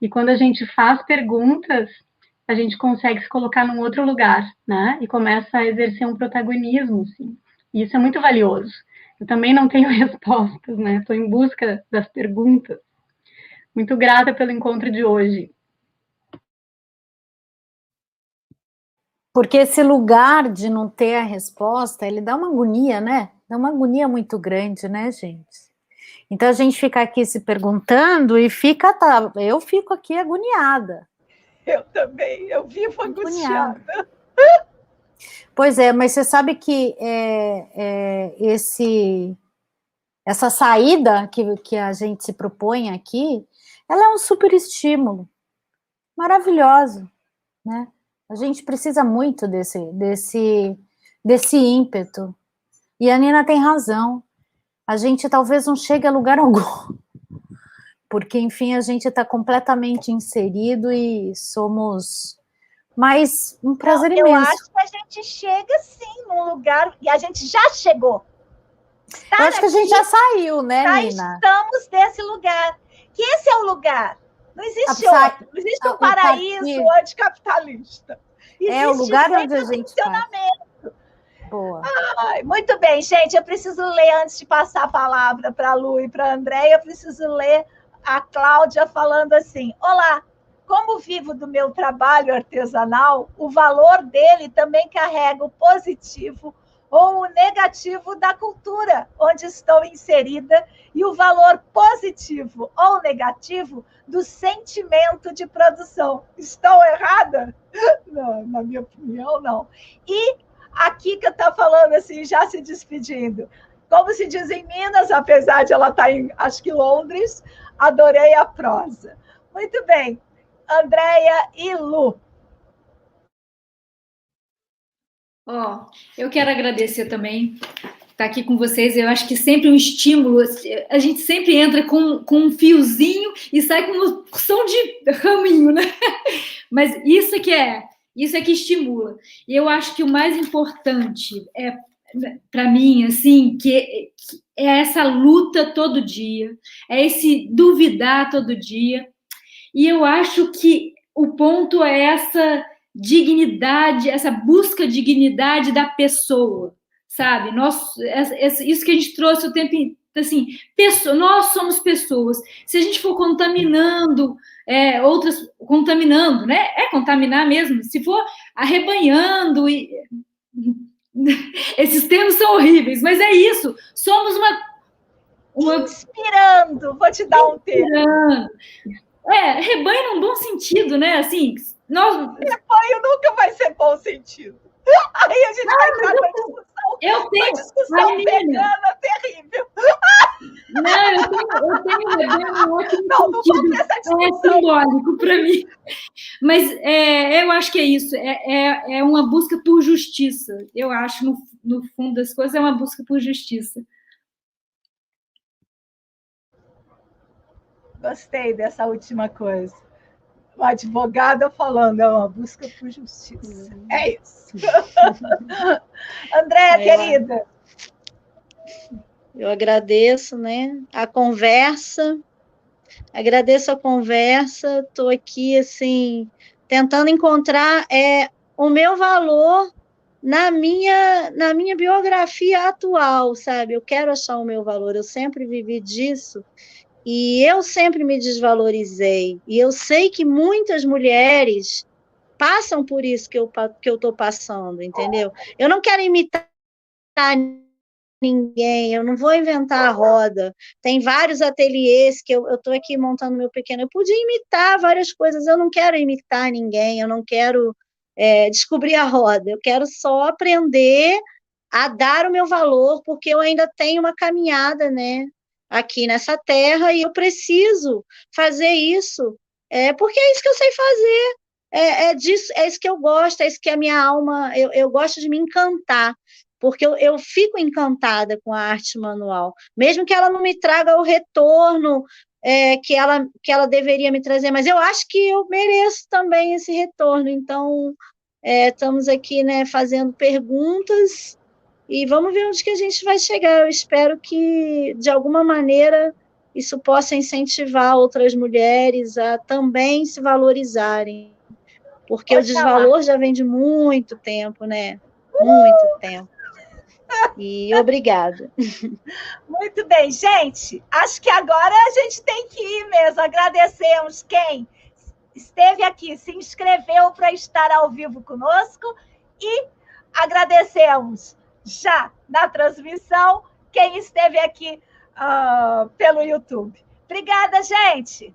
E quando a gente faz perguntas, a gente consegue se colocar num outro lugar, né, e começa a exercer um protagonismo, assim. E isso é muito valioso. Eu também não tenho respostas, né, estou em busca das perguntas. Muito grata pelo encontro de hoje. Porque esse lugar de não ter a resposta, ele dá uma agonia, né? Dá uma agonia muito grande, né, gente? Então, a gente fica aqui se perguntando e eu fico aqui agoniada. Eu também, eu vivo angustiada. Pois é, mas você sabe que essa saída que a gente se propõe aqui, ela é um super estímulo, maravilhoso, né? A gente precisa muito desse ímpeto. E a Nina tem razão. A gente talvez não chegue a lugar algum. Porque, enfim, a gente está completamente inserido e somos... Mas um prazer imenso. Eu acho que a gente chega, sim, num lugar... E a gente já chegou. Eu acho que a gente já saiu, né, Nina? Estamos nesse lugar. Que esse é o lugar. Não existe outro. Não existe um paraíso anticapitalista. Existe o lugar onde a gente funcionamento. Boa. Ai, muito bem, gente. Eu preciso ler, antes de passar a palavra para a Lu e para a Andréia, eu preciso ler a Cláudia falando assim: olá, como vivo do meu trabalho artesanal, o valor dele também carrega o positivo ou o negativo da cultura onde estou inserida e o valor positivo ou negativo do sentimento de produção. Estou errada? Não, na minha opinião, não. E a Kika está falando assim, já se despedindo. Como se diz em Minas, apesar de ela estar em, acho que Londres, adorei a prosa. Muito bem. Andréia e Lu. Eu quero agradecer também estar aqui com vocês. Eu acho que sempre um estímulo. A gente sempre entra com um fiozinho e sai com uma porção de raminho, né? Mas isso é que estimula. E eu acho que o mais importante para mim, assim, que é essa luta todo dia, é esse duvidar todo dia. E eu acho que o ponto é essa dignidade, essa busca de dignidade da pessoa, sabe? Isso que a gente trouxe o tempo inteiro, assim, nós somos pessoas. Se a gente for contaminando outras, contaminando, né? É contaminar mesmo. Se for arrebanhando esses termos são horríveis, mas é isso. Somos uma inspirando. Vou te dar um termo. Rebanho num bom sentido, né? Assim, rebanho nunca vai ser bom sentido. Aí a gente vai entrar numa discussão. Uma discussão vegana terrível. Não, eu tenho rebanho no outro sentido. É simbólico para mim. Mas eu acho que é isso. É uma busca por justiça. Eu acho, no fundo das coisas, é uma busca por justiça. Gostei dessa última coisa. O advogado falando, é uma busca por justiça. É isso. Andréia, querida. Eu agradeço, né, a conversa. Agradeço a conversa. Estou aqui, assim, tentando encontrar o meu valor na minha biografia atual, sabe? Eu quero achar o meu valor. Eu sempre vivi disso. E eu sempre me desvalorizei. E eu sei que muitas mulheres passam por isso que eu estou passando, entendeu? Eu não quero imitar ninguém, eu não vou inventar a roda. Tem vários ateliês que eu estou aqui montando meu pequeno. Eu podia imitar várias coisas, eu não quero imitar ninguém, eu não quero descobrir a roda. Eu quero só aprender a dar o meu valor, porque eu ainda tenho uma caminhada, né? Aqui nessa terra, e eu preciso fazer isso, porque é isso que eu sei fazer, é isso que eu gosto, é isso que a minha alma, eu gosto de me encantar, porque eu fico encantada com a arte manual, mesmo que ela não me traga o retorno que ela deveria me trazer, mas eu acho que eu mereço também esse retorno, então estamos aqui, né, fazendo perguntas, e vamos ver onde que a gente vai chegar. Eu espero que, de alguma maneira, isso possa incentivar outras mulheres a também se valorizarem. Porque o desvalor já vem de muito tempo, né? Muito tempo. E obrigada. Muito bem, gente. Acho que agora a gente tem que ir mesmo. Agradecemos quem esteve aqui, se inscreveu para estar ao vivo conosco e agradecemos já na transmissão quem esteve aqui pelo YouTube. Obrigada, gente!